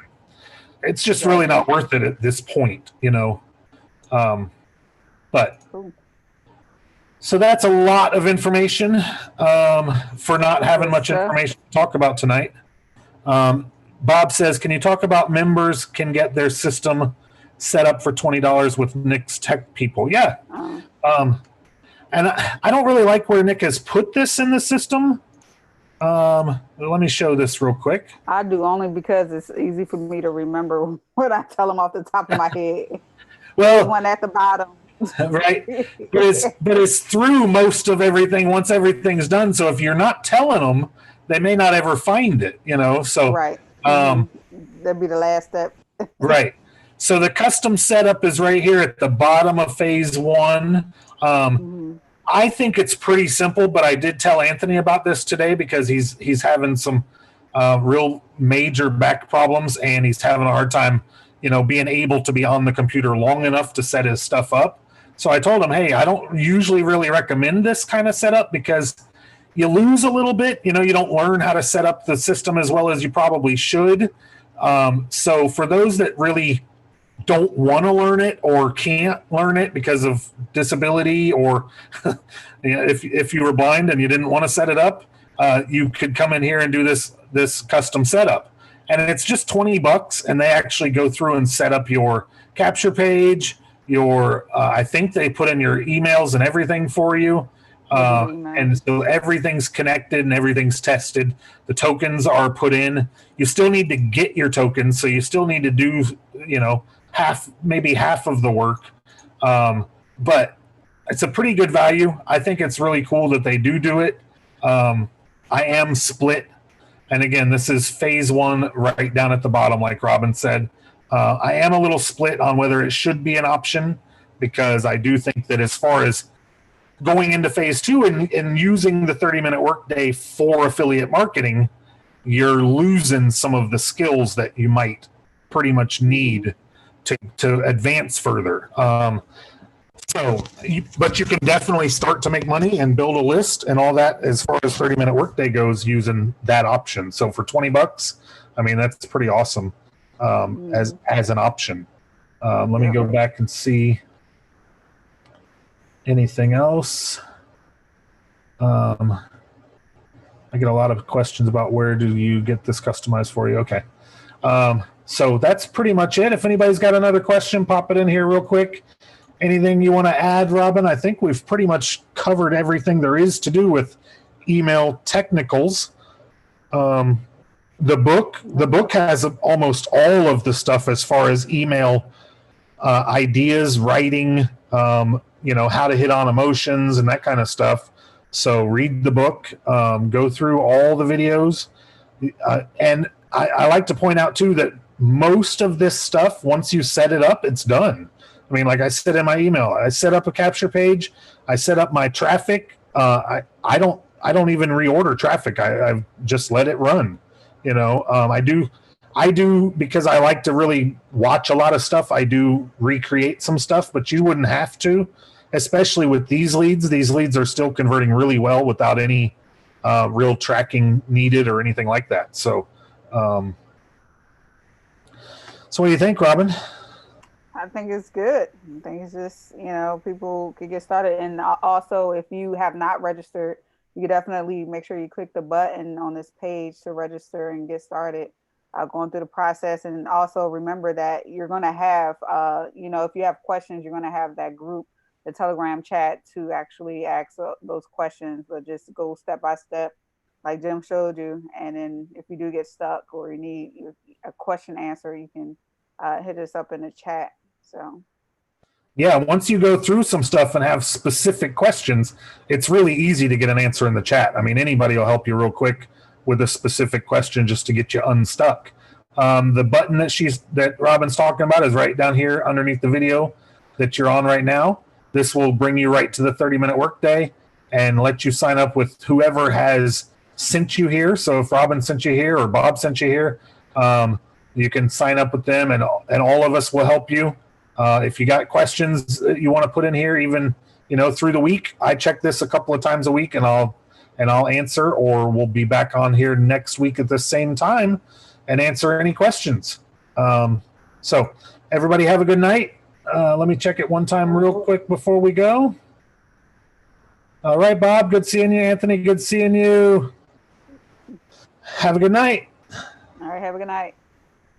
It's just really not worth it at this point, you know. But so that's a lot of information for not having much information to talk about tonight. Bob says, can you talk about members can get their system set up for $20 with Nick's tech people? Yeah. And I don't really like where Nick has put this in the system. Let me show this real quick. I do, only because it's easy for me to remember what I tell them off the top of my head. Well, the one at the bottom. Right. But it's through most of everything once everything's done. So if you're not telling them, they may not ever find it, you know? So, right. That'd be the last step. Right. So the custom setup is right here at the bottom of phase 1. I think it's pretty simple, but I did tell Anthony about this today because he's having some real major back problems, and he's having a hard time, you know, being able to be on the computer long enough to set his stuff up. So I told him, hey, I don't usually really recommend this kind of setup because you lose a little bit. You know, you don't learn how to set up the system as well as you probably should. So for those that really don't want to learn it or can't learn it because of disability, or you know, if you were blind and you didn't want to set it up, you could come in here and do this custom setup. And it's just $20, and they actually go through and set up your capture page, your I think they put in your emails and everything for you. And so everything's connected and everything's tested. The tokens are put in. You still need to get your tokens, so you still need to do, you know, maybe half of the work. But it's a pretty good value. I think it's really cool that they do it. I am split. And again, this is phase 1 right down at the bottom, like Robin said. I am a little split on whether it should be an option, because I do think that as far as going into phase 2 and using the 30-minute workday for affiliate marketing, you're losing some of the skills that you might pretty much need to advance further. But you can definitely start to make money and build a list and all that as far as 30-minute workday goes using that option. So for $20, I mean, that's pretty awesome as an option. Let me go back and see anything else. I I get a lot of questions about where do you get this customized for you. Okay. So that's pretty much it. If anybody's got another question, pop it in here real quick. Anything you want to add, Robin? I think we've pretty much covered everything there is to do with email technicals. The book has almost all of the stuff as far as email ideas, writing, how to hit on emotions and that kind of stuff. So read the book, go through all the videos. And I like to point out too that most of this stuff, once you set it up, it's done. I mean, like I said in my email, I set up a capture page. I set up my traffic. I don't even reorder traffic. I just let it run. I do because I like to really watch a lot of stuff. I do recreate some stuff, but you wouldn't have to, especially with these leads. These leads are still converting really well without any real tracking needed or anything like that. So, so what do you think, Robin? I think it's good. I think it's just, people could get started. And also, if you have not registered, you can definitely make sure you click the button on this page to register and get started going through the process. And also remember that you're going to have, if you have questions, you're going to have that group, the Telegram chat, to actually ask those questions, but just go step by step like Jim showed you. And then if you do get stuck or you need a question answer, you can hit us up in the chat. So yeah, once you go through some stuff and have specific questions, it's really easy to get an answer in the chat. I mean, anybody will help you real quick with a specific question just to get you unstuck. The button that Robin's talking about is right down here underneath the video that you're on right now. This will bring you right to the 30-minute workday and let you sign up with whoever has sent you here. So if Robin sent you here or Bob sent you here, you can sign up with them, and all of us will help you. If you got questions that you want to put in here, even through the week, I check this a couple of times a week, and I'll answer, or we'll be back on here next week at the same time and answer any questions. So everybody have a good night. Let me check it one time real quick before we go. All right, Bob, good seeing you. Anthony, good seeing you. Have a good night. All right, have a good night.